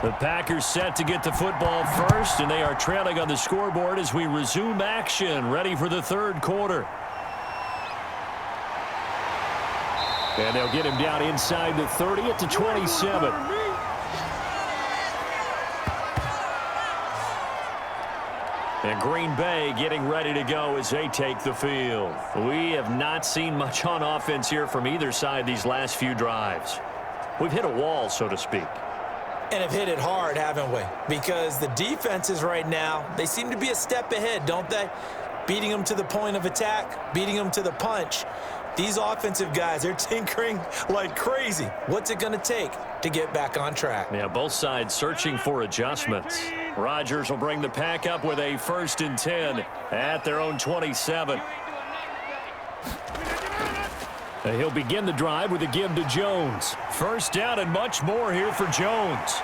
Speaker 2: The Packers set to get the football first, and they are trailing on the scoreboard as we resume action, ready for the third quarter. And they'll get him down inside the 30 at the 27. And Green Bay getting ready to go as they take the field. We have not seen much on offense here from either side these last few drives. We've hit a wall, so to speak.
Speaker 3: And have hit it hard, haven't we? Because the defenses right now, they seem to be a step ahead, don't they? Beating them to the point of attack, beating them to the punch. These offensive guys, they're tinkering like crazy. What's it going to take to get back on track?
Speaker 2: Yeah, both sides searching for adjustments. Rodgers will bring the pack up with a 1st and 10 at their own 27. He'll begin the drive with a give to Jones. First down and much more here for Jones.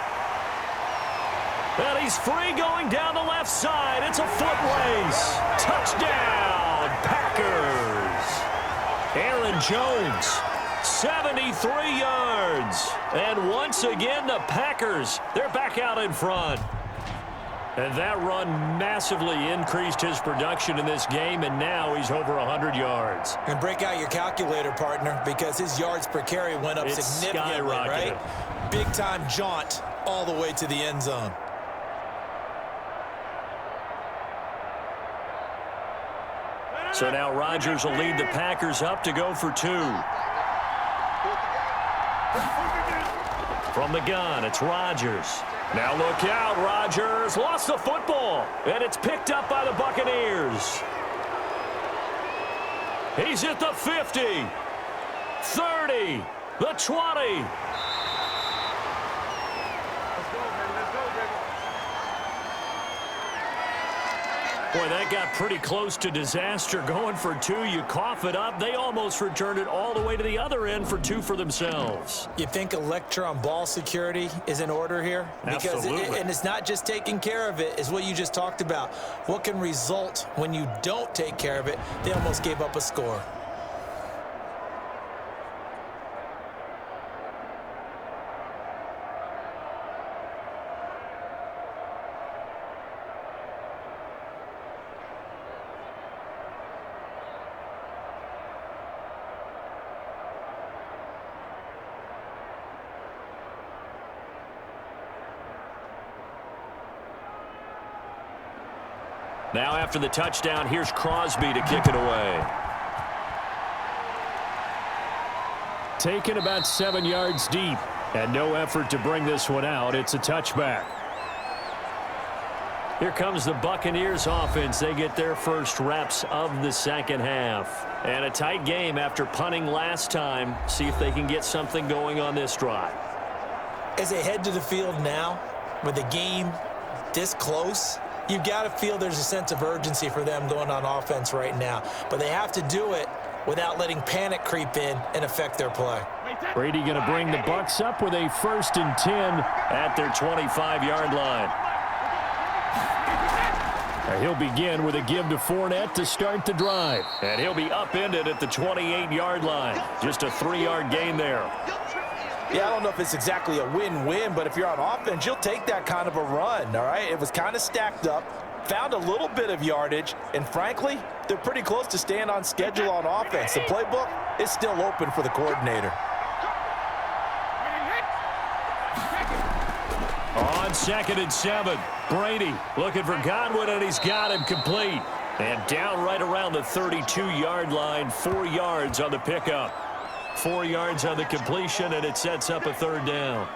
Speaker 2: And he's free going down the left side. It's a foot race. Touchdown, Packers. Aaron Jones, 73 yards. And once again, the Packers, they're back out in front. And that run massively increased his production in this game, and now he's over 100 yards.
Speaker 3: And break out your calculator, partner, because his yards per carry went up significantly, right? Big-time jaunt all the way to the end zone.
Speaker 2: So now Rodgers will lead the Packers up to go for 2. From the gun, it's Rodgers. Now look out, Rodgers lost the football, and it's picked up by the Buccaneers. He's at the 50, 30, the 20. Boy, that got pretty close to disaster. Going for 2, you cough it up. They almost returned it all the way to the other end for 2 for themselves.
Speaker 3: You think a lecture on ball security is in order here? Because and it's not just taking care of it, it's what you just talked about. What can result when you don't take care of it? They almost gave up a score.
Speaker 2: Now after the touchdown, here's Crosby to kick it away.
Speaker 4: Taken about 7 yards deep, and no effort to bring this one out. It's a touchback.
Speaker 2: Here comes the Buccaneers offense. They get their first reps of the second half. And a tight game after punting last time. See if they can get something going on this drive.
Speaker 3: As they head to the field now, with the game this close, you've got to feel there's a sense of urgency for them going on offense right now. But they have to do it without letting panic creep in and affect their play.
Speaker 4: Brady going to bring the Bucs up with a 1st and 10
Speaker 2: at their 25-yard line.
Speaker 4: And he'll begin with a give to Fournette to start the drive.
Speaker 2: And he'll be upended at the 28-yard line. Just a 3-yard gain there.
Speaker 3: Yeah, I don't know if it's exactly a win-win, but if you're on offense, you'll take that kind of a run, all right? It was kind of stacked up, found a little bit of yardage, and frankly, they're pretty close to staying on schedule on offense. The playbook is still open for the coordinator.
Speaker 2: On 2nd and 7, Brady looking for Godwin, and he's got him complete. And down right around the 32-yard line, 4 yards on the pickup. 4 yards on the completion, and it sets up a 3rd down.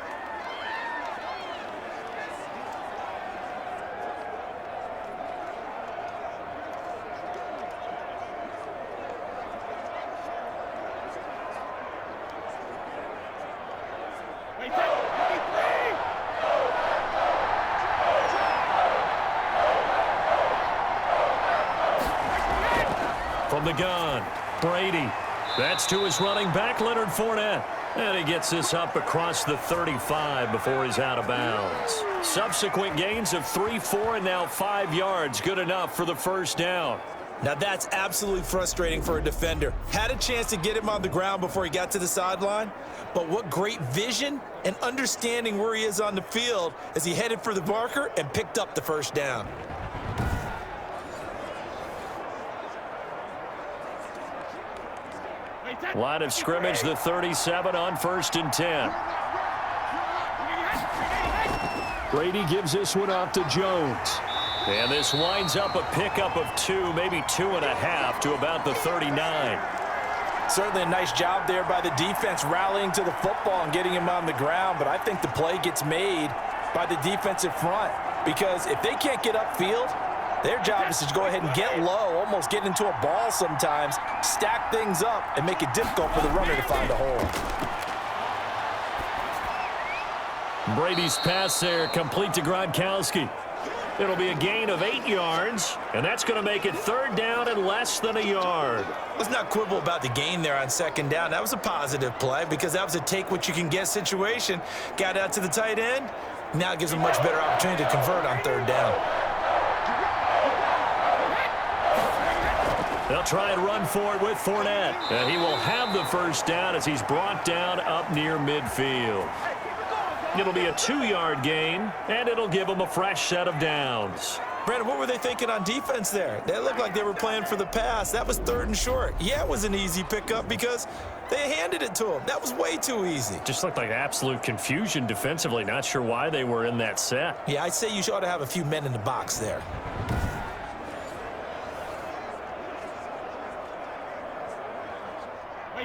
Speaker 2: From the gun, Brady. That's to his running back, Leonard Fournette. And he gets this up across the 35 before he's out of bounds. Subsequent gains of 3, 4, and now 5 yards. Good enough for the 1st down.
Speaker 3: Now that's absolutely frustrating for a defender. Had a chance to get him on the ground before he got to the sideline, but what great vision and understanding where he is on the field as he headed for the marker and picked up the 1st down.
Speaker 2: Line of scrimmage, the 37 on 1st and 10.
Speaker 4: Brady gives this one off to Jones.
Speaker 2: And this winds up a pickup of 2, maybe 2.5 to about the 39.
Speaker 3: Certainly a nice job there by the defense rallying to the football and getting him on the ground, but I think the play gets made by the defensive front because if they can't get upfield, their job is to go ahead and get low, almost get into a ball sometimes, stack things up, and make it difficult for the runner to find a hole.
Speaker 2: Brady's pass there, complete to Gronkowski. It'll be a gain of 8 yards, and that's going to make it 3rd down and less than a yard.
Speaker 3: Let's not quibble about the gain there on 2nd down. That was a positive play because that was a take-what-you-can-get situation. Got out to the tight end. Now it gives them a much better opportunity to convert on 3rd down.
Speaker 2: They'll try and run for it with Fournette. And he will have the 1st down as he's brought down up near midfield. It'll be a 2-yard gain, and it'll give them a fresh set of downs.
Speaker 3: Brandon, what were they thinking on defense there? They looked like they were playing for the pass. That was 3rd and short. Yeah, it was an easy pickup because they handed it to him. That was way too easy.
Speaker 2: Just looked like absolute confusion defensively. Not sure why they were in that set.
Speaker 3: Yeah, I'd say you ought to have a few men in the box there.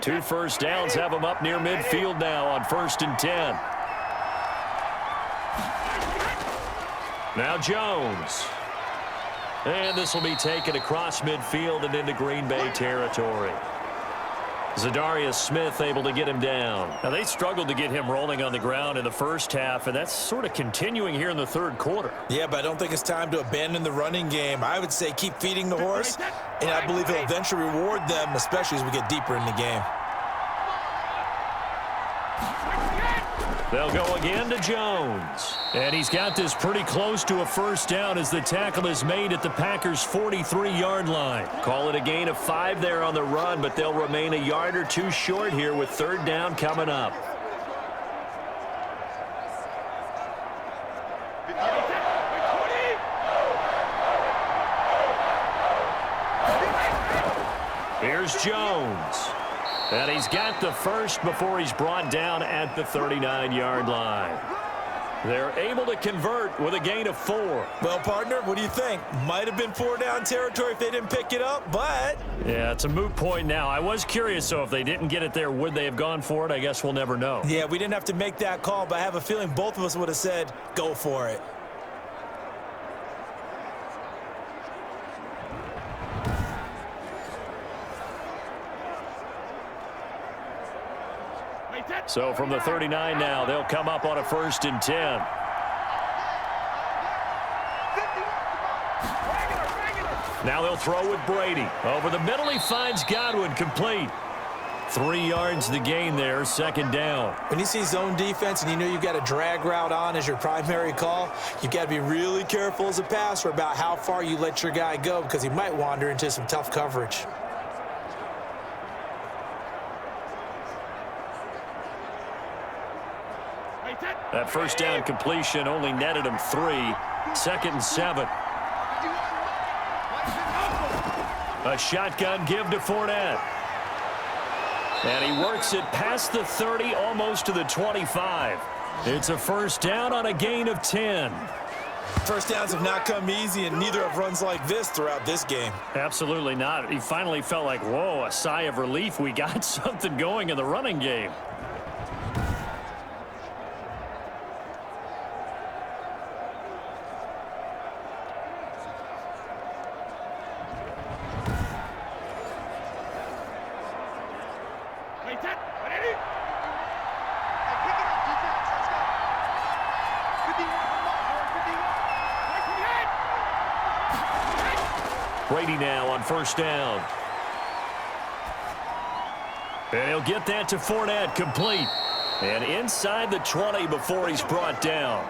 Speaker 2: Two 1st downs have them up near midfield now on 1st and 10. Now Jones. And this will be taken across midfield and into Green Bay territory. Zadarius Smith able to get him down. Now they struggled to get him rolling on the ground in the 1st half, and that's sort of continuing here in the 3rd quarter.
Speaker 3: Yeah, but I don't think it's time to abandon the running game. I would say keep feeding the horse, and I believe he'll eventually reward them, especially as we get deeper in the game.
Speaker 2: They'll go again to Jones. And he's got this pretty close to a 1st down as the tackle is made at the Packers' 43-yard line. Call it a gain of 5 there on the run, but they'll remain a yard or 2 short here with 3rd down coming up. Here's Jones. And he's got the 1st before he's brought down at the 39-yard line. They're able to convert with a gain of 4.
Speaker 3: Well, partner, what do you think? Might have been 4-down territory if they didn't pick it up, but...
Speaker 2: Yeah, it's a moot point now. I was curious, so if they didn't get it there, would they have gone for it? I guess we'll never know.
Speaker 3: Yeah, we didn't have to make that call, but I have a feeling both of us would have said, go for it.
Speaker 2: So from the 39 now, they'll come up on a 1st and 10. Now they'll throw with Brady. Over the middle, he finds Godwin complete. 3 yards the gain there, second down.
Speaker 3: When you see zone defense and you know you've got a drag route on as your primary call, you've got to be really careful as a passer about how far you let your guy go because he might wander into some tough coverage.
Speaker 2: That first down completion only netted him 3. 2nd and 7. A shotgun give to Fournette. And he works it past the 30, almost to the 25. It's a first down on a gain of 10.
Speaker 3: First downs have not come easy, and neither have runs like this throughout this game.
Speaker 2: Absolutely not. He finally felt like, whoa, a sigh of relief. We got something going in the running game. Brady now on first down. And he'll get that to Fournette, complete. And inside the 20 before he's brought down.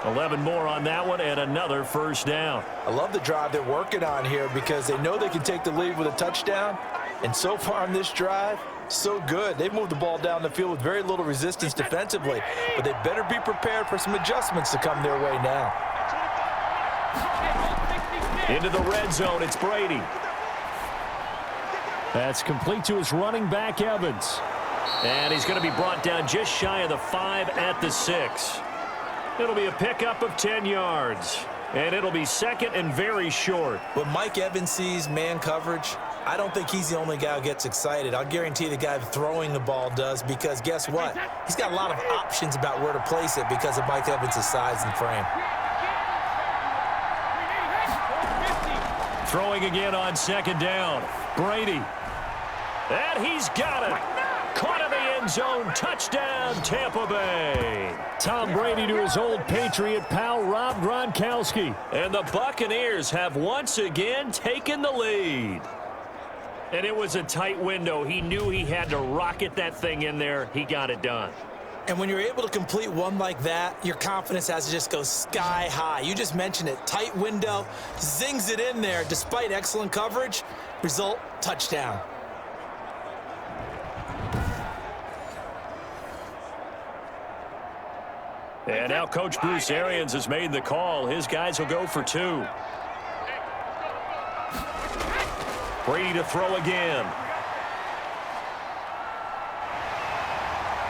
Speaker 2: 11 more on that one and another first down.
Speaker 3: I love the drive they're working on here because they know they can take the lead with a touchdown. And so far on this drive, so good. They've moved the ball down the field with very little resistance defensively. But they better be prepared for some adjustments to come their way now.
Speaker 2: Into the red zone, it's Brady.
Speaker 4: That's complete to his running back, Evans.
Speaker 2: And he's going to be brought down just shy of the 5 at the 6. It'll be a pickup of 10 yards. And it'll be second and very short.
Speaker 3: When Mike Evans sees man coverage, I don't think he's the only guy who gets excited. I'll guarantee the guy throwing the ball does because guess what? He's got a lot of options about where to place it because of Mike Evans' size and frame.
Speaker 2: Throwing again on second down. Brady. And he's got it. Caught in the end zone. Touchdown, Tampa Bay.
Speaker 4: Tom Brady to his old Patriot pal, Rob Gronkowski.
Speaker 2: And the Buccaneers have once again taken the lead. And it was a tight window. He knew he had to rocket that thing in there. He got it done.
Speaker 3: And when you're able to complete one like that, your confidence has to just go sky high. You just mentioned it. Tight window, zings it in there despite excellent coverage. Result, touchdown.
Speaker 2: And now Coach Bruce Arians has made the call. His guys will go for 2. Brady to throw again.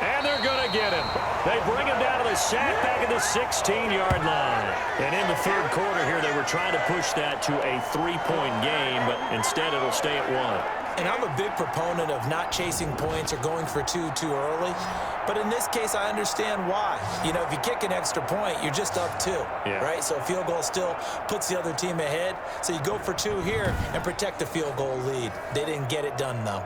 Speaker 2: And they're going to get him. They bring him down to the sack back at the 16-yard line. And in the third quarter here, they were trying to push that to a 3-point game, but instead it'll stay at 1.
Speaker 3: And I'm a big proponent of not chasing points or going for 2 too early. But in this case, I understand why. You know, if you kick an extra point, you're just up 2, right? So a field goal still puts the other team ahead. So you go for 2 here and protect the field goal lead. They didn't get it done, though.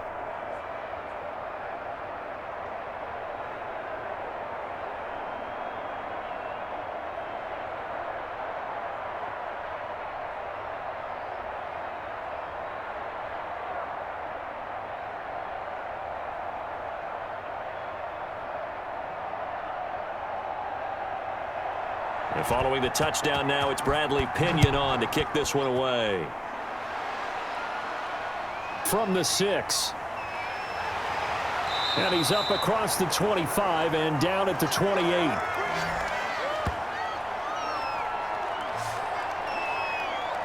Speaker 2: And following the touchdown now, it's Bradley Pinion on to kick this one away.
Speaker 4: From the 6. And he's up across the 25 and down at the 28.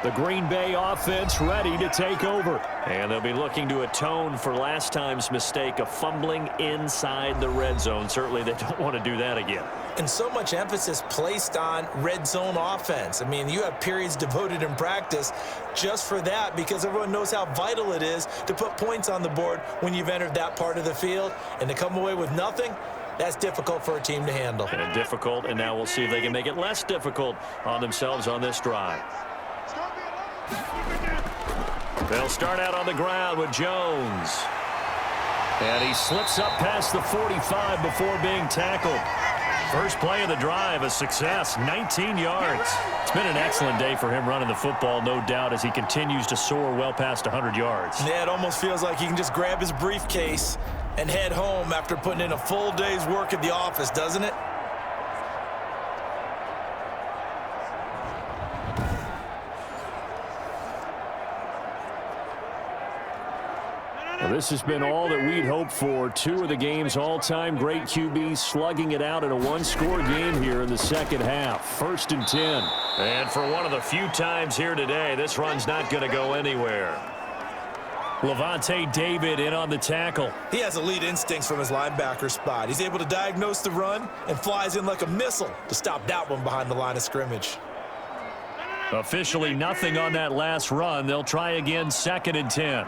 Speaker 4: The Green Bay offense ready to take over.
Speaker 2: And they'll be looking to atone for last time's mistake of fumbling inside the red zone. Certainly they don't want to do that again.
Speaker 3: And so much emphasis placed on red zone offense. I mean, you have periods devoted in practice just for that because everyone knows how vital it is to put points on the board when you've entered that part of the field. And to come away with nothing, that's difficult for a team to handle.
Speaker 2: And difficult, and now we'll see if they can make it less difficult on themselves on this drive. They'll start out on the ground with Jones. And he slips up past the 45 before being tackled. First play of the drive, a success, 19 yards. It's been an excellent day for him running the football, no doubt, as he continues to soar well past 100 yards.
Speaker 3: Yeah, it almost feels like he can just grab his briefcase and head home after putting in a full day's work at the office, doesn't it?
Speaker 4: Well, this has been all that we'd hoped for. Two of the game's all-time great QBs slugging it out in a one-score game here in the second half. 1st and 10.
Speaker 2: And for one of the few times here today, this run's not going to go anywhere. Levante David in on the tackle.
Speaker 3: He has elite instincts from his linebacker spot. He's able to diagnose the run and flies in like a missile to stop that one behind the line of scrimmage.
Speaker 2: Officially nothing on that last run. They'll try again, 2nd and 10.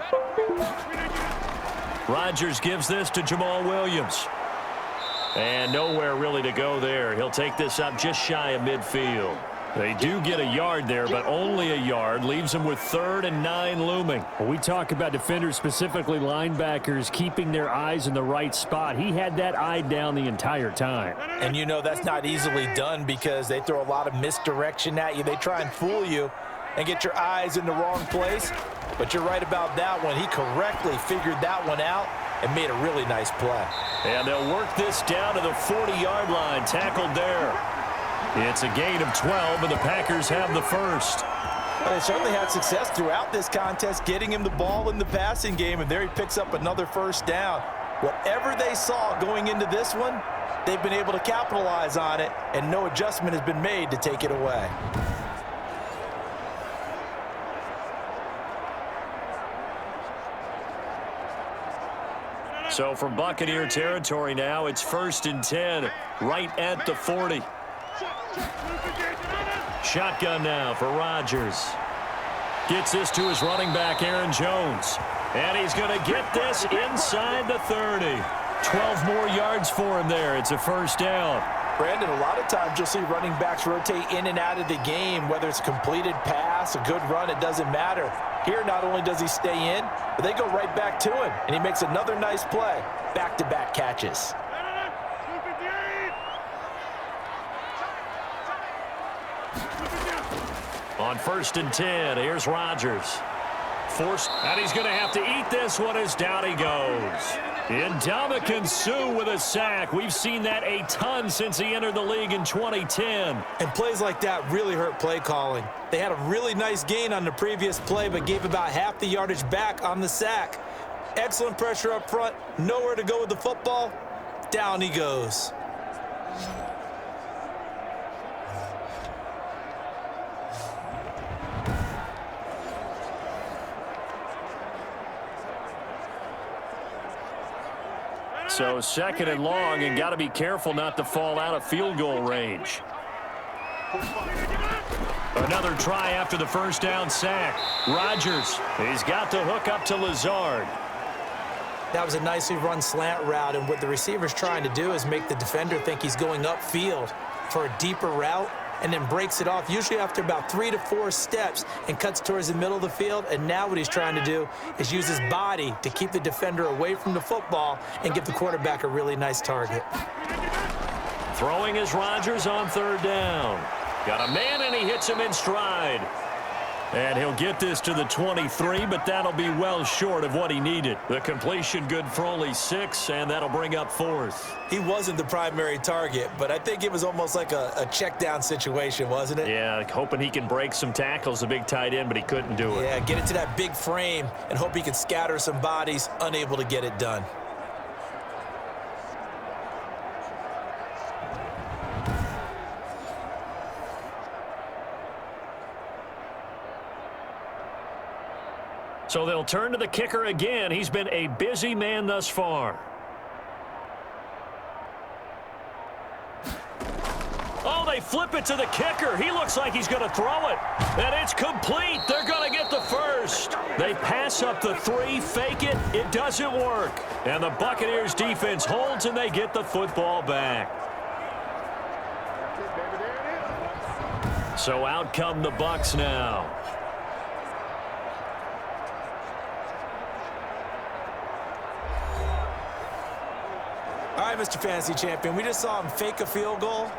Speaker 2: Rodgers gives this to Jamal Williams. And nowhere really to go there. He'll take this up just shy of midfield. They do get a yard there, but only a yard. Leaves them with 3rd and 9 looming.
Speaker 4: When we talk about defenders, specifically linebackers, keeping their eyes in the right spot, he had that eye down the entire time.
Speaker 3: And you know that's not easily done because they throw a lot of misdirection at you. They try and fool you and get your eyes in the wrong place. But you're right about that one. He correctly figured that one out and made a really nice play.
Speaker 2: And they'll work this down to the 40-yard line. Tackled there. It's a gain of 12, and the Packers have the first.
Speaker 3: Well, they certainly had success throughout this contest, getting him the ball in the passing game, and there he picks up another first down. Whatever they saw going into this one, they've been able to capitalize on it, and no adjustment has been made to take it away.
Speaker 2: So from Buccaneer territory now, it's 1st and 10, right at the 40. Shotgun now for Rodgers. Gets this to his running back, Aaron Jones. And he's going to get this inside the 30. 12 more yards for him there. It's a first down.
Speaker 3: Brandon, a lot of times you'll see running backs rotate in and out of the game, whether it's a completed pass, a good run, it doesn't matter. Here, not only does he stay in, but they go right back to him, and he makes another nice play. Back-to-back catches.
Speaker 2: On 1st and 10, here's Rodgers. Forced, and he's going to have to eat this one as down he goes. Ndamukong Suh with a sack. We've seen that a ton since he entered the league in 2010.
Speaker 3: And plays like that really hurt play calling. They had a really nice gain on the previous play, but gave about half the yardage back on the sack. Excellent pressure up front. Nowhere to go with the football. Down he goes.
Speaker 2: So 2nd and long, and got to be careful not to fall out of field goal range. Another try after the first down sack. Rodgers, he's got the hook up to Lazard.
Speaker 3: That was a nicely run slant route, and what the receiver's trying to do is make the defender think he's going upfield for a deeper route, and then breaks it off, usually after about 3 to 4 steps, and cuts towards the middle of the field. And now what he's trying to do is use his body to keep the defender away from the football and give the quarterback a really nice target.
Speaker 2: Throwing is Rodgers on 3rd down. Got a man, and he hits him in stride. And he'll get this to the 23, but that'll be well short of what he needed. The completion good for only 6, and that'll bring up 4th.
Speaker 3: He wasn't the primary target, but I think it was almost like a check down situation, wasn't it?
Speaker 2: Yeah, hoping he can break some tackles, a big tight end, but he couldn't do it.
Speaker 3: Yeah, get it to that big frame and hope he can scatter some bodies, unable to get it done.
Speaker 2: So they'll turn to the kicker again. He's been a busy man thus far. Oh, they flip it to the kicker. He looks like he's going to throw it. And it's complete. They're going to get the first. They pass up the 3, fake it. It doesn't work. And the Buccaneers defense holds, and they get the football back. So out come the Bucs now.
Speaker 3: All right, Mr. Fantasy Champion, we just saw him fake a field goal,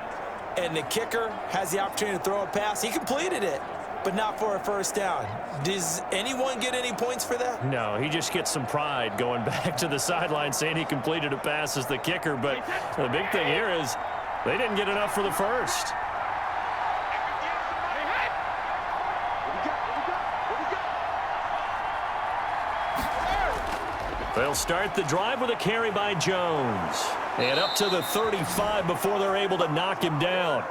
Speaker 3: and the kicker has the opportunity to throw a pass. He completed it, but not for a first down. Does anyone get any points for that?
Speaker 2: No, he just gets some pride going back to the sideline saying he completed a pass as the kicker. But the big thing here is they didn't get enough for the first. They'll start the drive with a carry by Jones. And up to the 35 before they're able to knock him down.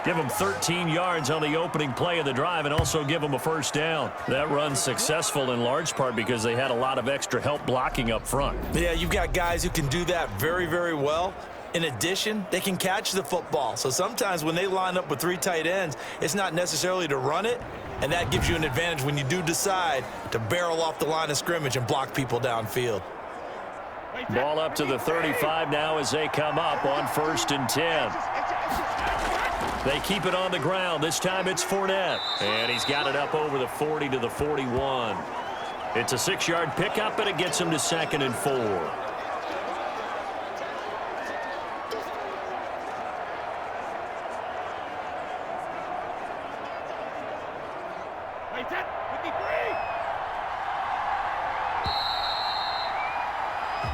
Speaker 2: Give him 13 yards on the opening play of the drive and also give him a first down. That run's successful in large part because they had a lot of extra help blocking up front.
Speaker 3: Yeah, you've got guys who can do that very, very well. In addition, they can catch the football. So sometimes when they line up with 3 tight ends, it's not necessarily to run it, and that gives you an advantage when you do decide to barrel off the line of scrimmage and block people downfield.
Speaker 2: Ball up to the 35 now as they come up on 1st and 10. They keep it on the ground. This time it's Fournette. And he's got it up over the 40 to the 41. It's a 6-yard pickup, and it gets him to 2nd and 4.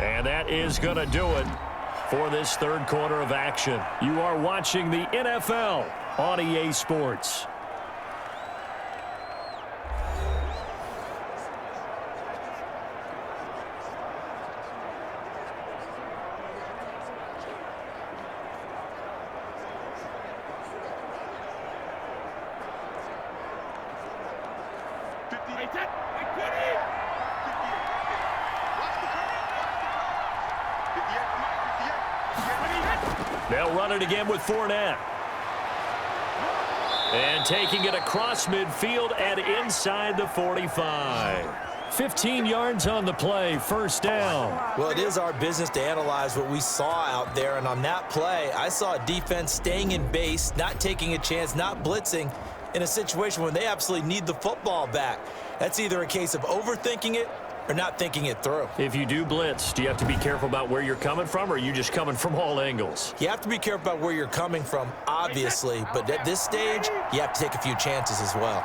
Speaker 2: And that is going to do it for this 3rd quarter of action. You are watching the NFL on EA Sports. They'll run it again with Fournette. And taking it across midfield and inside the 45. 15 yards on the play, first down.
Speaker 3: Well, it is our business to analyze what we saw out there, and on that play, I saw a defense staying in base, not taking a chance, not blitzing, in a situation when they absolutely need the football back. That's either a case of overthinking it or not thinking it through.
Speaker 2: If you do blitz, do you have to be careful about where you're coming from, or are you just coming from all angles?
Speaker 3: You have to be careful about where you're coming from, obviously, but at this stage, you have to take a few chances as well.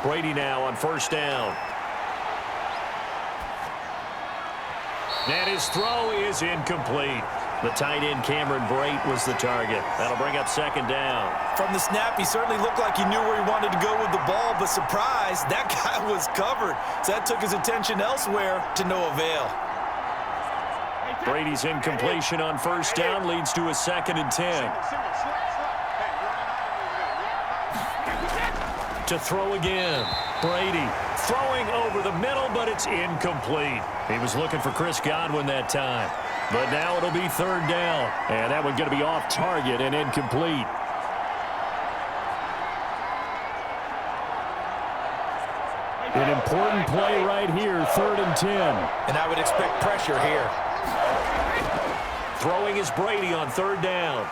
Speaker 2: Brady now on 1st down. And his throw is incomplete. The tight end, Cameron Brate, was the target. That'll bring up 2nd down.
Speaker 3: From the snap, he certainly looked like he knew where he wanted to go with the ball, but surprise, that guy was covered. So that took his attention elsewhere to no avail.
Speaker 2: Brady's incompletion on 1st down leads to a 2nd and 10. To throw again. Brady throwing over the middle, but it's incomplete. He was looking for Chris Godwin that time. But now it'll be 3rd down. And that one's going to be off target and incomplete. An important play right here, 3rd and 10.
Speaker 3: And I would expect pressure here.
Speaker 2: Throwing is Brady on 3rd down.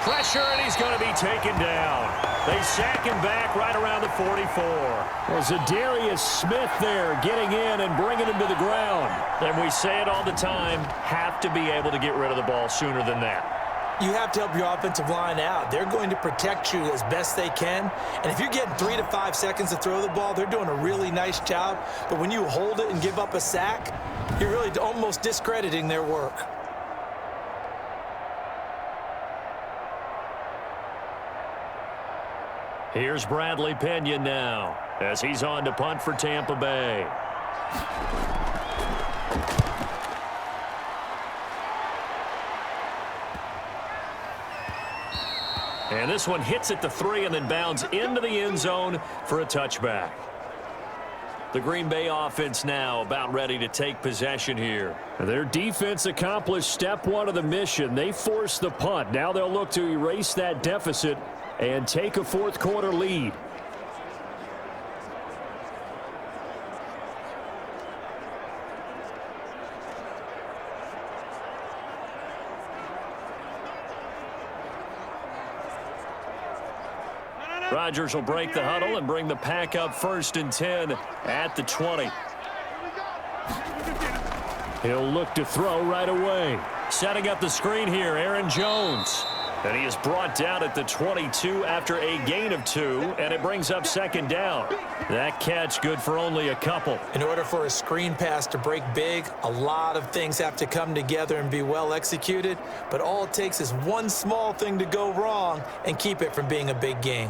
Speaker 2: Pressure, and he's going to be taken down. They sack him back right around the 44.
Speaker 4: Well, Zadarius Smith there getting in and bringing him to the ground.
Speaker 2: And we say it all the time, have to be able to get rid of the ball sooner than that.
Speaker 3: You have to help your offensive line out. They're going to protect you as best they can. And if you're getting 3 to 5 seconds to throw the ball, they're doing a really nice job. But when you hold it and give up a sack, you're really almost discrediting their work.
Speaker 2: Here's Bradley Pinion now as he's on to punt for Tampa Bay. And this one hits at the 3 and then bounds into the end zone for a touchback. The Green Bay offense now about ready to take possession here.
Speaker 4: Their defense accomplished step 1 of the mission. They forced the punt. Now they'll look to erase that deficit and take a 4th quarter lead.
Speaker 2: Rodgers will break the huddle and bring the pack up 1st and 10 at the 20.
Speaker 4: He'll look to throw right away.
Speaker 2: Setting up the screen here, Aaron Jones. And he is brought down at the 22 after a gain of 2, and it brings up second down. That catch good for only a couple.
Speaker 3: In order for a screen pass to break big, a lot of things have to come together and be well executed, but all it takes is one small thing to go wrong and keep it from being a big gain.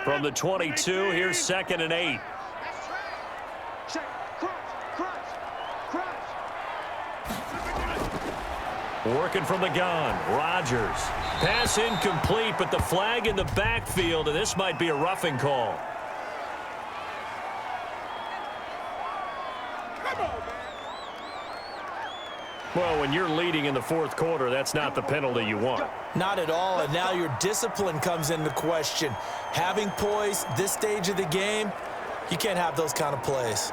Speaker 2: From the 22, here's 2nd and 8.
Speaker 5: Check. Crunch.
Speaker 2: Working from the gun, Rodgers. Pass incomplete, but the flag in the backfield, and this might be a roughing call. Well, when you're leading in the 4th quarter, that's not the penalty you want.
Speaker 3: Not at all, and now your discipline comes into question. Having poise this stage of the game, you can't have those kind of plays.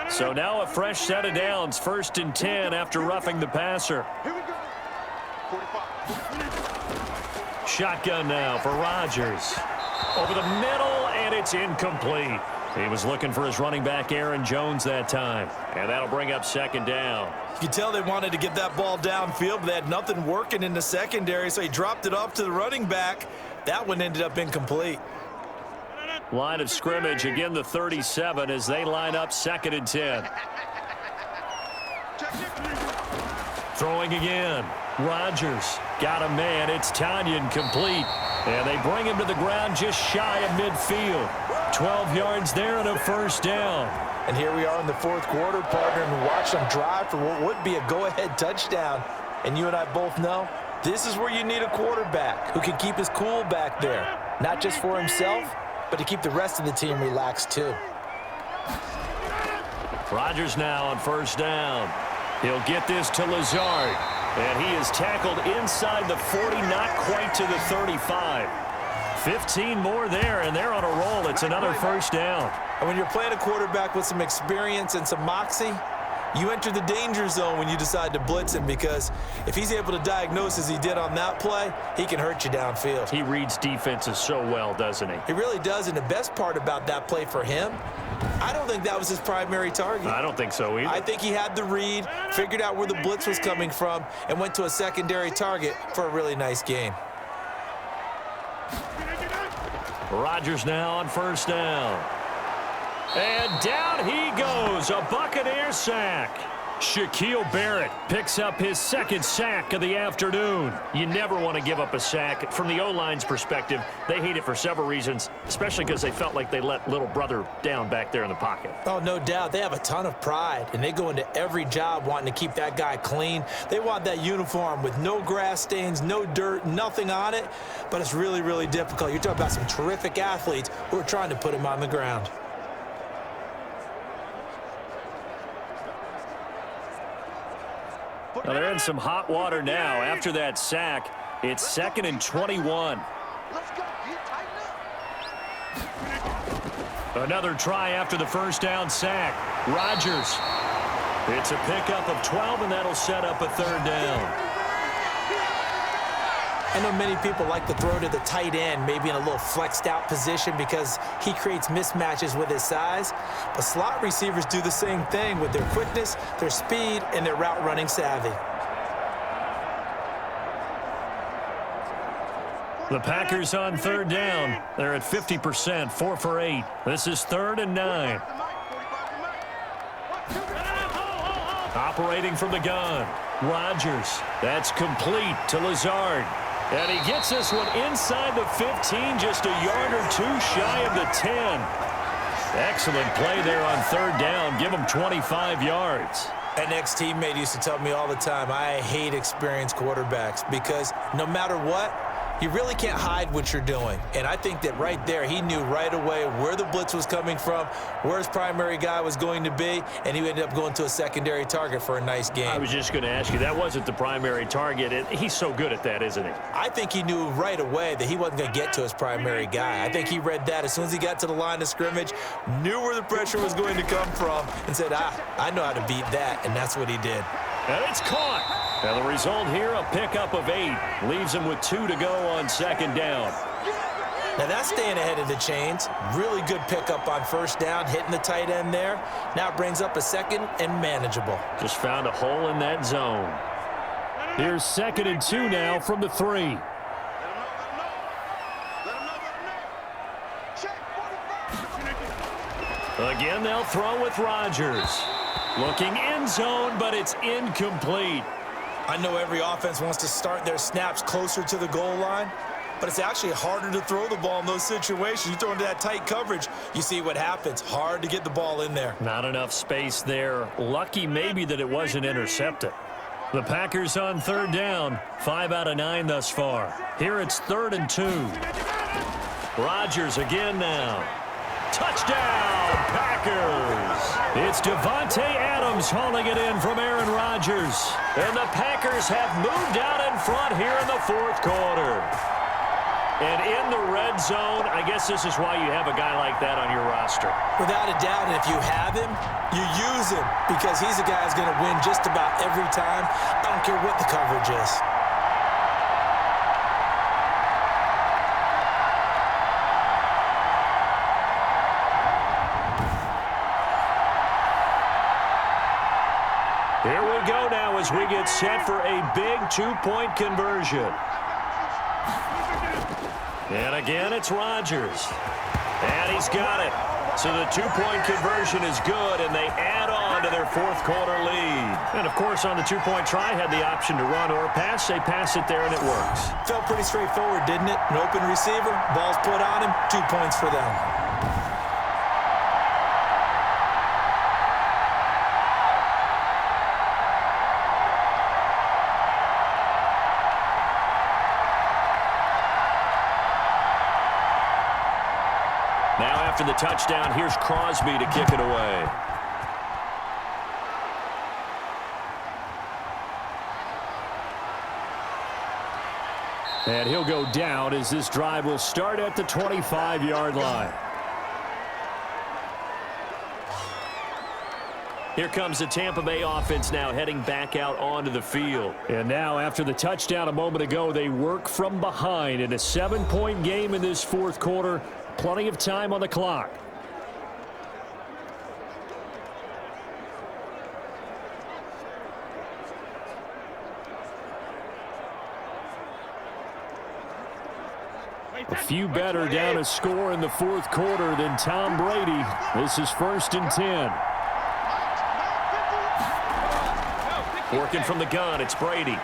Speaker 2: So now a fresh set of downs, 1st and 10 after roughing the passer.
Speaker 5: Here we go. 45.
Speaker 2: Shotgun now for Rodgers. Over the middle, and it's incomplete. He was looking for his running back, Aaron Jones, that time. And that'll bring up 2nd down.
Speaker 3: You can tell they wanted to get that ball downfield, but they had nothing working in the secondary, so he dropped it off to the running back. That one ended up incomplete.
Speaker 2: Line of scrimmage, again the 37 as they line up 2nd and 10. Throwing again. Rodgers got a man. It's Tanyan complete. And they bring him to the ground just shy of midfield. 12 yards there and a 1st down.
Speaker 3: And here we are in the 4th quarter, partner, and watch them drive for what would be a go-ahead touchdown. And you and I both know this is where you need a quarterback who can keep his cool back there. Not just for himself, but to keep the rest of the team relaxed too.
Speaker 2: Rodgers now on 1st down. He'll get this to Lazard. And he is tackled inside the 40, not quite to the 35. 15 more there, and they're on a roll. It's another 1st down.
Speaker 3: And when you're playing a quarterback with some experience and some moxie, you enter the danger zone when you decide to blitz him, because if he's able to diagnose as he did on that play, he can hurt you downfield.
Speaker 2: He reads defenses so well, doesn't he?
Speaker 3: He really does, and the best part about that play for him, I don't think that was his primary target.
Speaker 2: I don't think so either.
Speaker 3: I think he had the read, figured out where the blitz was coming from, and went to a secondary target for a really nice gain.
Speaker 2: Rodgers now on 1st down. And down he goes, a Buccaneers sack. Shaquille Barrett picks up his 2nd sack of the afternoon. You never want to give up a sack. From the O-line's perspective, they hate it for several reasons, especially because they felt like they let little brother down back there in the pocket.
Speaker 3: Oh, no doubt. They have a ton of pride, and they go into every job wanting to keep that guy clean. They want that uniform with no grass stains, no dirt, nothing on it, but it's really, really difficult. You're talking about some terrific athletes who are trying to put him on the ground.
Speaker 2: Well, they're in some hot water now. After that sack, it's 2nd and 21.
Speaker 5: Let's go. You tighten up.
Speaker 2: Another try after the 1st down sack. Rodgers. It's a pickup of 12, and that'll set up a 3rd down.
Speaker 3: I know many people like to throw to the tight end, maybe in a little flexed out position because he creates mismatches with his size. But slot receivers do the same thing with their quickness, their speed, and their route running savvy.
Speaker 2: The Packers on 3rd down. They're at 50%, 4 for 8. This is 3rd and 9. Operating from the gun. Rodgers. That's complete to Lazard. And he gets this one inside the 15, just a yard or 2 shy of the 10. Excellent play there on 3rd down. Give him 25 yards.
Speaker 3: An ex-teammate used to tell me all the time, I hate experienced quarterbacks because no matter what, you really can't hide what you're doing. And I think that right there, he knew right away where the blitz was coming from, where his primary guy was going to be, and he ended up going to a secondary target for a nice game.
Speaker 2: I was just going to ask you, that wasn't the primary target. He's so good at that, isn't he?
Speaker 3: I think he knew right away that he wasn't going to get to his primary guy. I think he read that as soon as he got to the line of scrimmage, knew where the pressure was going to come from, and said, I know how to beat that, and that's what he did.
Speaker 2: And it's caught. And the result here, a pickup of 8. Leaves him with 2 to go on 2nd down.
Speaker 3: Now that's staying ahead of the chains. Really good pickup on first down, hitting the tight end there. Now it brings up a second and manageable.
Speaker 2: Just found a hole in that zone.
Speaker 4: Here's 2nd and 2 now from the 3.
Speaker 2: Again, they'll throw with Rodgers. Looking end zone, but it's incomplete.
Speaker 3: I know every offense wants to start their snaps closer to the goal line, but it's actually harder to throw the ball in those situations. You throw into that tight coverage, you see what happens. Hard to get the ball in there.
Speaker 2: Not enough space there. Lucky maybe that it wasn't intercepted.
Speaker 4: The Packers on 3rd down. 5 out of 9 thus far. Here it's 3rd and 2.
Speaker 2: Rodgers again now. Touchdown, Packers!
Speaker 4: It's Devontae Adams hauling it in from Aaron Rodgers.
Speaker 2: And the Packers have moved out in front here in the 4th quarter. And in the red zone, I guess this is why you have a guy like that on your roster.
Speaker 3: Without a doubt, and if you have him, you use him because he's a guy who's going to win just about every time. I don't care what the coverage is.
Speaker 2: Here we go now as we get set for a big 2-point conversion. And again, it's Rodgers. And he's got it. So the 2-point conversion is good, and they add on to their 4th quarter lead.
Speaker 4: And, of course, on the 2-point try, had the option to run or pass. They pass it there, and it works.
Speaker 3: Felt pretty straightforward, didn't it? An open receiver, ball's put on him, 2 points for them.
Speaker 2: Now after the touchdown, here's Crosby to kick it away.
Speaker 4: And he'll go down as this drive will start at the 25-yard line.
Speaker 2: Here comes the Tampa Bay offense now heading back out onto the field.
Speaker 4: And now after the touchdown a moment ago, they work from behind in a 7-point game in this 4th quarter. Plenty of time on the clock. A few better down a score in the 4th quarter than Tom Brady. This is 1st and 10.
Speaker 2: Working from the gun, it's Brady.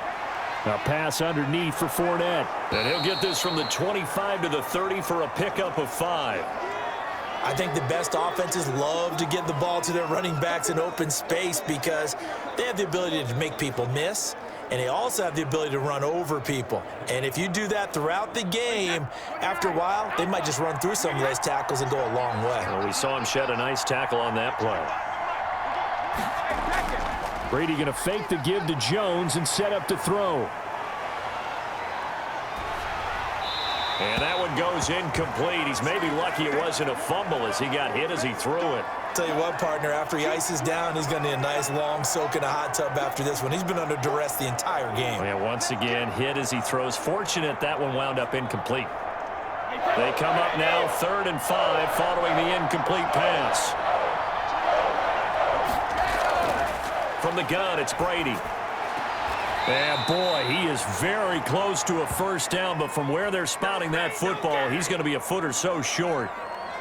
Speaker 4: A pass underneath for Fournette.
Speaker 2: And he'll get this from the 25 to the 30 for a pickup of 5.
Speaker 3: I think the best offenses love to get the ball to their running backs in open space because they have the ability to make people miss, and they also have the ability to run over people. And if you do that throughout the game, after a while, they might just run through some of those tackles and go a long way.
Speaker 2: Well, we saw him shed a nice tackle on that play.
Speaker 4: Brady going to fake the give to Jones and set up to throw.
Speaker 2: And that one goes incomplete. He's maybe lucky it wasn't a fumble as he got hit as he threw it.
Speaker 3: Tell you what, partner, after he ices down, he's going to need a nice long soak in a hot tub after this one. He's been under duress the entire game.
Speaker 2: Yeah, once again, hit as he throws. Fortunate that one wound up incomplete. They come up now 3rd and 5 following the incomplete pass. From the gun, it's Brady.
Speaker 4: And boy, he is very close to a 1st down, but from where they're spotting that football, he's going to be a foot or so short.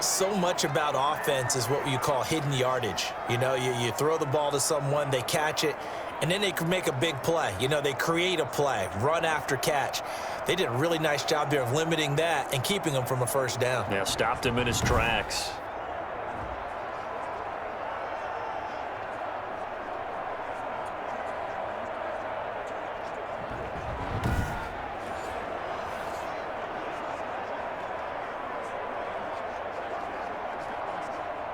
Speaker 3: So much about offense is what you call hidden yardage. You know, you throw the ball to someone, they catch it, and then they can make a big play. You know, they create a play, run after catch. They did a really nice job there of limiting that and keeping him from a 1st down.
Speaker 2: Yeah, stopped him in his tracks.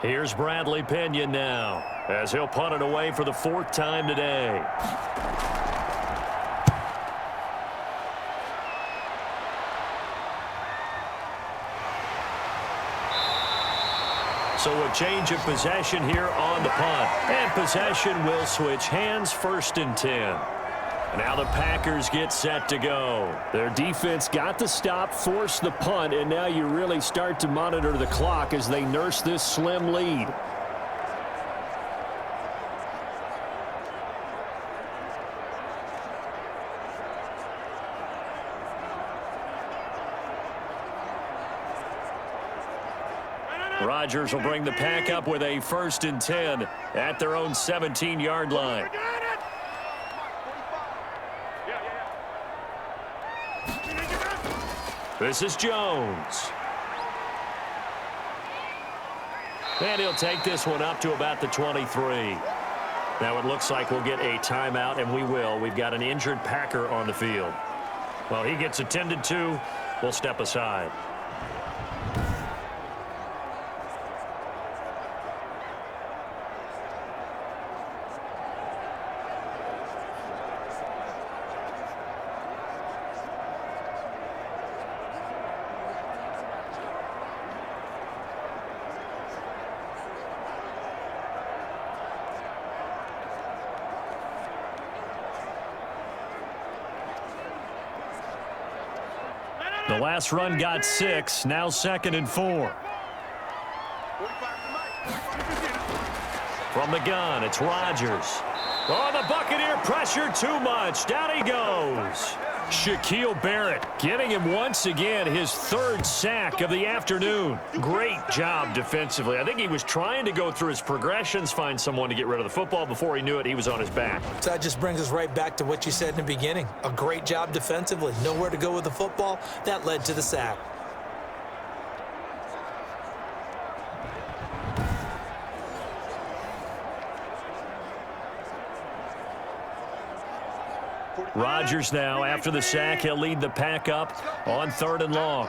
Speaker 2: Here's Bradley Pinion now as he'll punt it away for the 4th time today. So a change of possession here on the punt. And possession will switch hands, 1st and 10. Now the Packers get set to go.
Speaker 4: Their defense got the stop, forced the punt, and now you really start to monitor the clock as they nurse this slim lead. Rodgers will bring the Pack up with a 1st and 10 at their own 17-yard line. This is Jones. And he'll take this one up to about the 23. Now it looks like we'll get a timeout, and we will. We've got an injured Packer on the field. Well, he gets attended to. We'll step aside. The last run got 6, now 2nd and 4. From the gun, it's Rodgers. Oh, the Buccaneer pressure too much. Down he goes. Shaquille Barrett getting him once again his 3rd sack of the afternoon. Great job defensively. I think he was trying to go through his progressions, find someone to get rid of the football. Before he knew it, he was on his back.
Speaker 3: So that just brings us right back to what you said in the beginning. A great job defensively. Nowhere to go with the football. That led to the sack.
Speaker 2: Rodgers now, after the sack, he'll lead the Pack up on 3rd and long.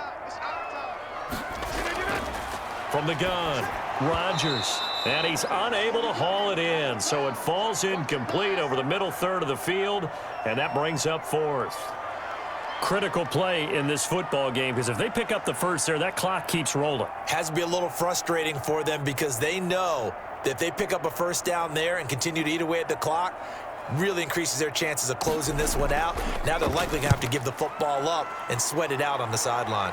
Speaker 2: From the gun, Rodgers. And he's unable to haul it in, so it falls incomplete over the middle 3rd of the field, and that brings up 4th. Critical play in this football game, because if they pick up the 1st there, that clock keeps rolling.
Speaker 3: Has to be a little frustrating for them because they know that if they pick up a 1st down there and continue to eat away at the clock, really increases their chances of closing this one out. Now they're likely going to have to give the football up and sweat it out on the sideline.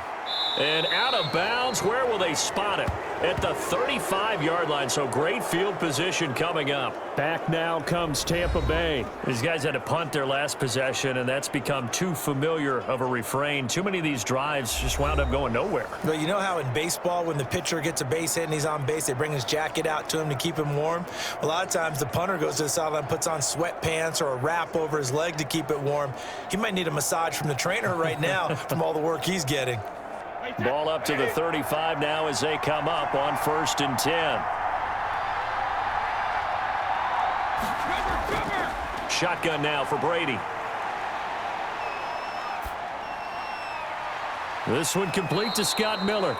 Speaker 2: And out of bounds, where will they spot it? At the 35-yard line, so great field position coming up.
Speaker 4: Back now comes Tampa Bay.
Speaker 2: These guys had to punt their last possession, and that's become too familiar of a refrain. Too many of these drives just wound up going nowhere.
Speaker 3: Well, you know how in baseball, when the pitcher gets a base hit and he's on base, they bring his jacket out to him to keep him warm? A lot of times the punter goes to the sideline, puts on sweatpants or a wrap over his leg to keep it warm. He might need a massage from the trainer right now from all the work he's getting.
Speaker 2: Ball up to the 35 now as they come up on 1st and 10. Shotgun now for Brady.
Speaker 4: This one complete to Scott Miller.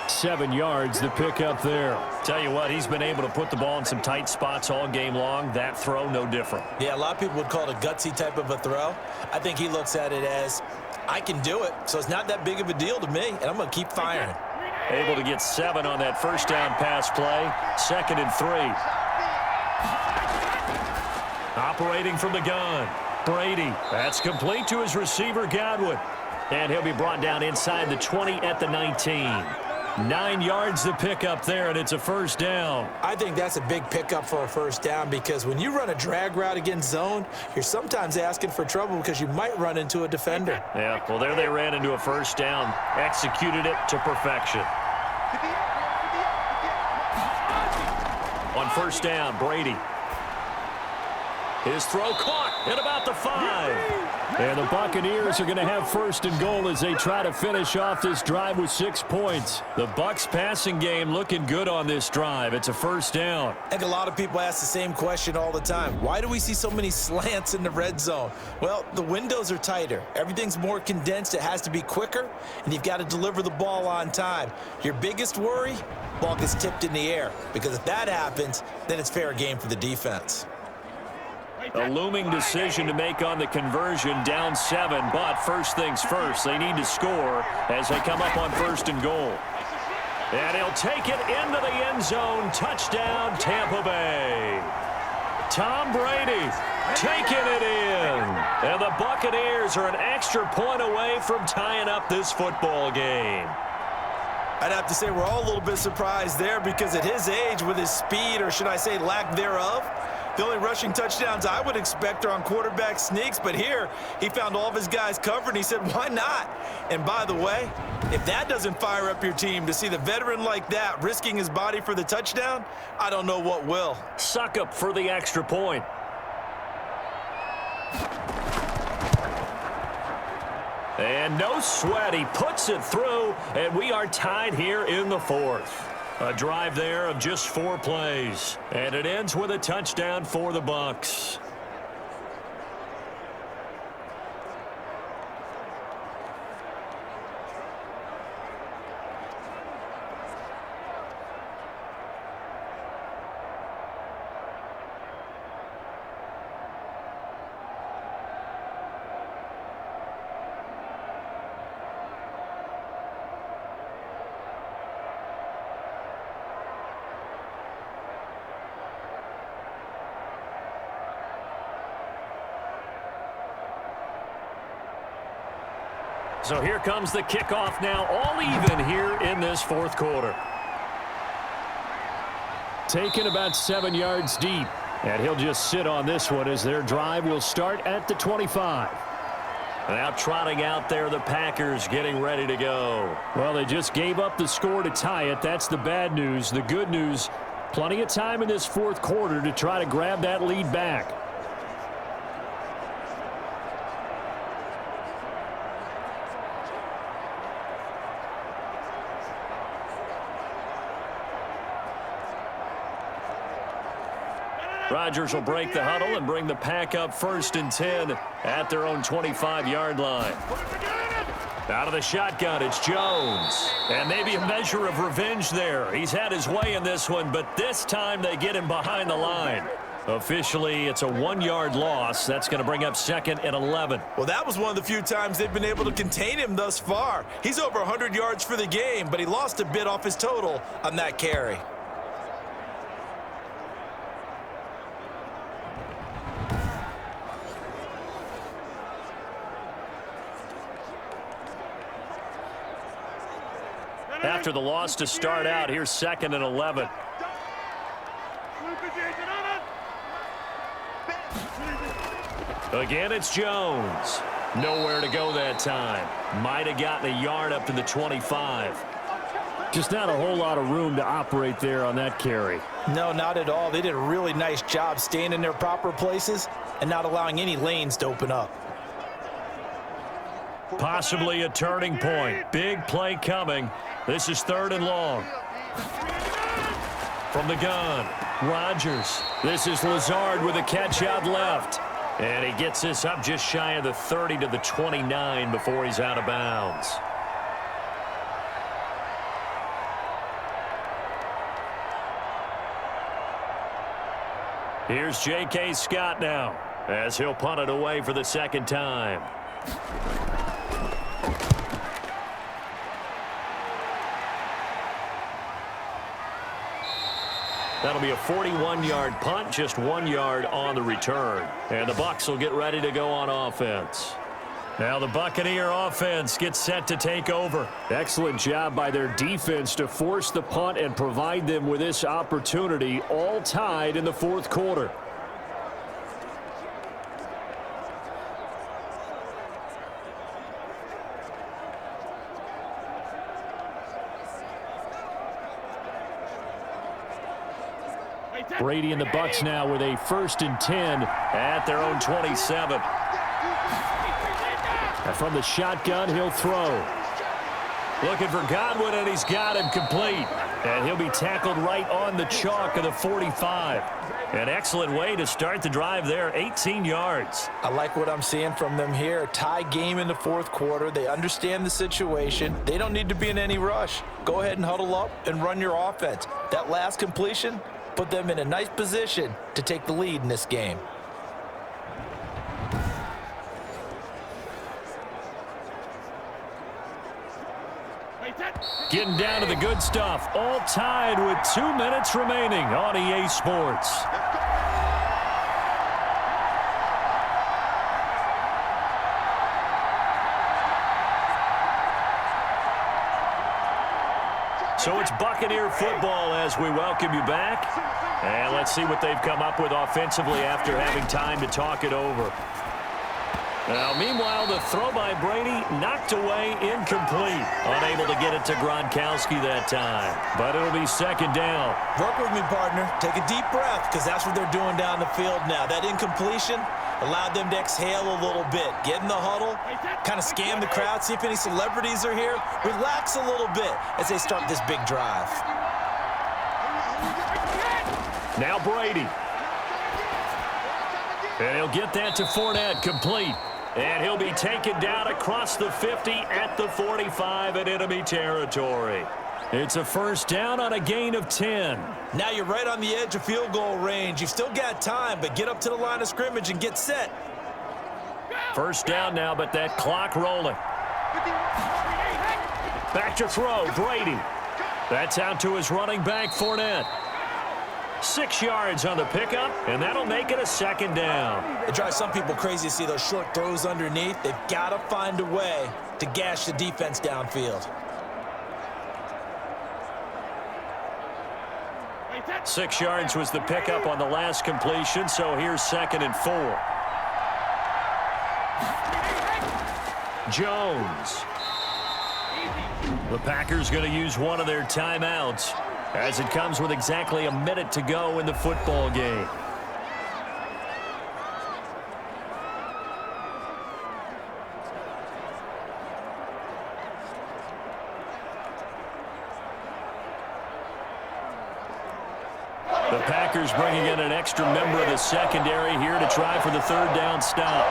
Speaker 4: 7 yards, the pickup there.
Speaker 2: Tell you what, he's been able to put the ball in some tight spots all game long. That throw, no different.
Speaker 3: Yeah, a lot of people would call it a gutsy type of a throw. I think he looks at it as, I can do it, so it's not that big of a deal to me, and I'm going to keep firing.
Speaker 2: Able to get 7 on that 1st down pass play. 2nd and 3. Operating from the gun. Brady. That's complete to his receiver, Godwin. And he'll be brought down inside the 20 at the 19. 9 yards the pickup there, and it's a 1st down.
Speaker 3: I think that's a big pickup for a 1st down because when you run a drag route against zone, you're sometimes asking for trouble because you might run into a defender.
Speaker 2: Yeah, well, there they ran into a 1st down. Executed it to perfection. On 1st down, Brady. His throw caught at about the 5.
Speaker 4: And the Buccaneers are going to have 1st and goal as they try to finish off this drive with 6 points.
Speaker 2: The Bucs passing game looking good on this drive. It's a 1st down.
Speaker 3: I think a lot of people ask the same question all the time. Why do we see so many slants in the red zone? Well, the windows are tighter. Everything's more condensed. It has to be quicker, and you've got to deliver the ball on time. Your biggest worry, ball gets tipped in the air, because if that happens, then it's fair game for the defense.
Speaker 2: A looming decision to make on the conversion, down 7, but first things first, they need to score as they come up on 1st and goal. And he'll take it into the end zone. Touchdown, Tampa Bay. Tom Brady taking it in. And the Buccaneers are an extra point away from tying up this football game.
Speaker 3: I'd have to say we're all a little bit surprised there because at his age, with his speed, or should I say lack thereof, the only rushing touchdowns I would expect are on quarterback sneaks, but here he found all of his guys covered, and he said, why not? And by the way, if that doesn't fire up your team to see the veteran like that risking his body for the touchdown, I don't know what will.
Speaker 2: Suck up for the extra point. And no sweat, he puts it through, and we are tied here in the fourth. A drive there of just 4 plays, and it ends with a touchdown for the Bucs. So here comes the kickoff now, all even here in this fourth quarter.
Speaker 4: Taken about 7 yards deep, and he'll just sit on this one as their drive will start at the 25.
Speaker 2: Now trotting out there, the Packers getting ready to go.
Speaker 4: Well, they just gave up the score to tie it. That's the bad news. The good news, plenty of time in this fourth quarter to try to grab that lead back.
Speaker 2: Rodgers will break the huddle and bring the pack up 1st and 10 at their own 25-yard line. Out of the shotgun, it's Jones. And maybe a measure of revenge there. He's had his way in this one, but this time they get him behind the line. Officially, it's a 1-yard loss. That's going to bring up 2nd and 11.
Speaker 3: Well, that was one of the few times they've been able to contain him thus far. He's over 100 yards for the game, but he lost a bit off his total on that carry.
Speaker 2: After the loss to start out, here's 2nd and 11. Again, it's Jones. Nowhere to go that time. Might have gotten a yard up to the 25.
Speaker 4: Just not a whole lot of room to operate there on that carry.
Speaker 3: No, not at all. They did a really nice job staying in their proper places and not allowing any lanes to open up.
Speaker 2: Possibly a turning point. Big play coming. This is 3rd and long. From the gun, Rodgers. This is Lazard with a catch out left. And he gets this up just shy of the 30 to the 29 before he's out of bounds. Here's J.K. Scott now as he'll punt it away for the 2nd time. That'll be a 41-yard punt, just 1 yard on the return. And the Bucs will get ready to go on offense. Now the Buccaneer offense gets set to take over.
Speaker 4: Excellent job by their defense to force the punt and provide them with this opportunity, all tied in the fourth quarter. Brady and the Bucs now with a 1st and 10 at their own 27. And from the shotgun, he'll throw.
Speaker 2: Looking for Godwin, and he's got him complete. And he'll be tackled right on the chalk of the 45. An excellent way to start the drive there, 18 yards.
Speaker 3: I like what I'm seeing from them here. Tie game in the fourth quarter. They understand the situation. They don't need to be in any rush. Go ahead and huddle up and run your offense. That last completion put them in a nice position to take the lead in this game.
Speaker 2: Getting down to the good stuff. All tied with 2 minutes remaining on EA Sports. So it's Buccaneer football as we welcome you back. And let's see what they've come up with offensively after having time to talk it over. Now, meanwhile, the throw by Brady knocked away, incomplete. Unable to get it to Gronkowski that time. But it'll be second down.
Speaker 3: Work with me, partner. Take a deep breath, because that's what they're doing down the field now. That incompletion allowed them to exhale a little bit. Get in the huddle, kind of scan the crowd, see if any celebrities are here. Relax a little bit as they start this big drive.
Speaker 2: Now Brady. And he'll get that to Fournette, complete. And he'll be taken down across the 50 at the 45 in enemy territory. It's a first down on a gain of 10.
Speaker 3: Now you're right on the edge of field goal range. You've still got time, but get up to the line of scrimmage and get set.
Speaker 2: First down now, but that clock rolling. Back to throw, Brady. That's out to his running back, Fournette. 6 yards on the pickup, and that'll make it a second down.
Speaker 3: It drives some people crazy to see those short throws underneath. They've got to find a way to gash the defense downfield.
Speaker 2: 6 yards was the pickup on the last completion, so here's 2nd and 4. Jones. The Packers going to use one of their timeouts, as it comes with exactly a minute to go in the football game. The Packers bringing in an extra member of the secondary here to try for the third down stop.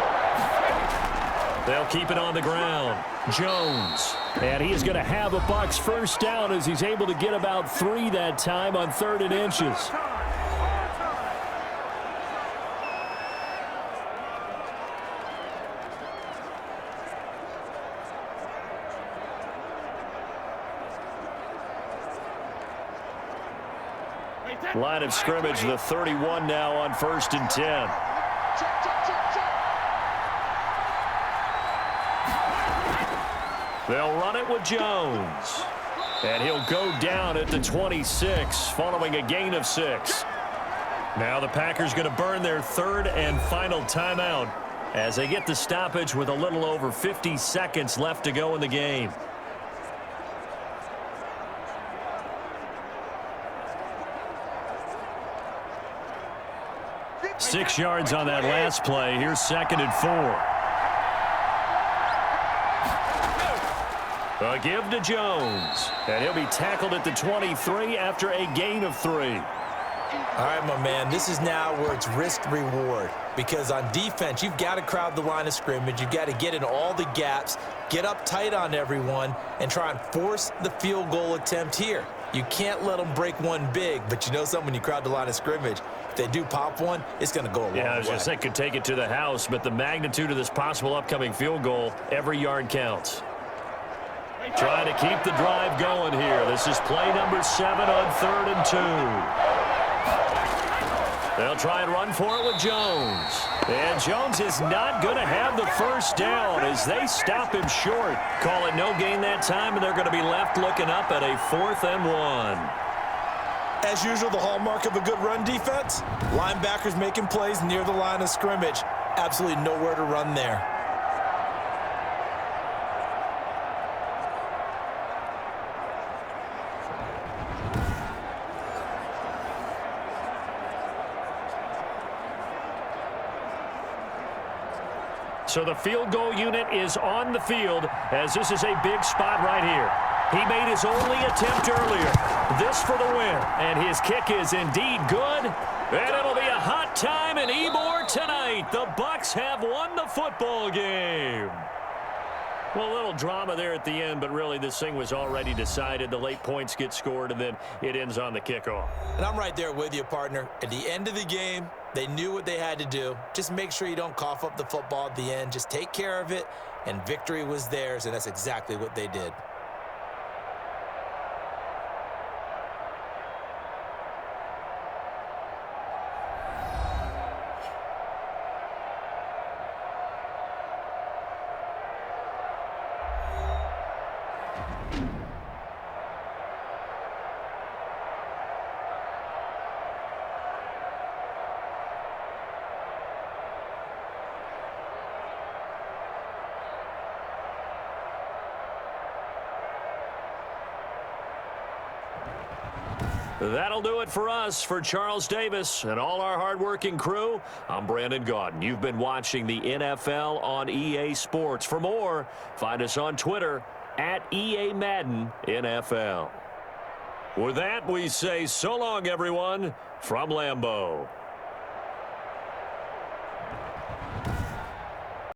Speaker 2: They'll keep it on the ground. Jones. And he is going to have a Bucs first down as he's able to get about 3 that time on 3rd and inches. Line of scrimmage, the 31 now on 1st and 10. They'll run it with Jones. And he'll go down at the 26 following a gain of 6. Now the Packers going to burn their 3rd and final timeout as they get the stoppage with a little over 50 seconds left to go in the game. Six yards on that last play. Here's 2nd and 4. A give to Jones. And he'll be tackled at the 23 after a gain of 3.
Speaker 3: All right, my man, this is now where it's risk-reward. Because on defense, you've got to crowd the line of scrimmage. You've got to get in all the gaps, get up tight on everyone, and try and force the field goal attempt here. You can't let them break one big, but you know something, when you crowd the line of scrimmage, if they do pop one, it's going to go a long way.
Speaker 2: Yeah, I was just saying, could take it to the house, but the magnitude of this possible upcoming field goal, every yard counts. Trying to keep the drive going here. This is play number 7 on 3rd and 2. They'll try and run for it with Jones. And Jones is not going to have the first down as they stop him short. Call it no gain that time, and they're going to be left looking up at a 4th and 1.
Speaker 3: As usual, the hallmark of a good run defense, linebackers making plays near the line of scrimmage. Absolutely nowhere to run there.
Speaker 2: So the field goal unit is on the field as this is a big spot right here. He made his only attempt earlier. This for the win. And his kick is indeed good. And it'll be a hot time in Ybor tonight. The Bucs have won the football game. Well, a little drama there at the end, but really this thing was already decided. The late points get scored, and then it ends on the kickoff.
Speaker 3: And I'm right there with you, partner. At the end of the game, they knew what they had to do. Just make sure you don't cough up the football at the end. Just take care of it, and victory was theirs, and that's exactly what they did.
Speaker 2: That'll do it for us. For Charles Davis and all our hardworking crew, I'm Brandon Gaudin. You've been watching the NFL on EA Sports. For more, find us on Twitter at EA Madden NFL. With that, we say so long, everyone, from Lambeau.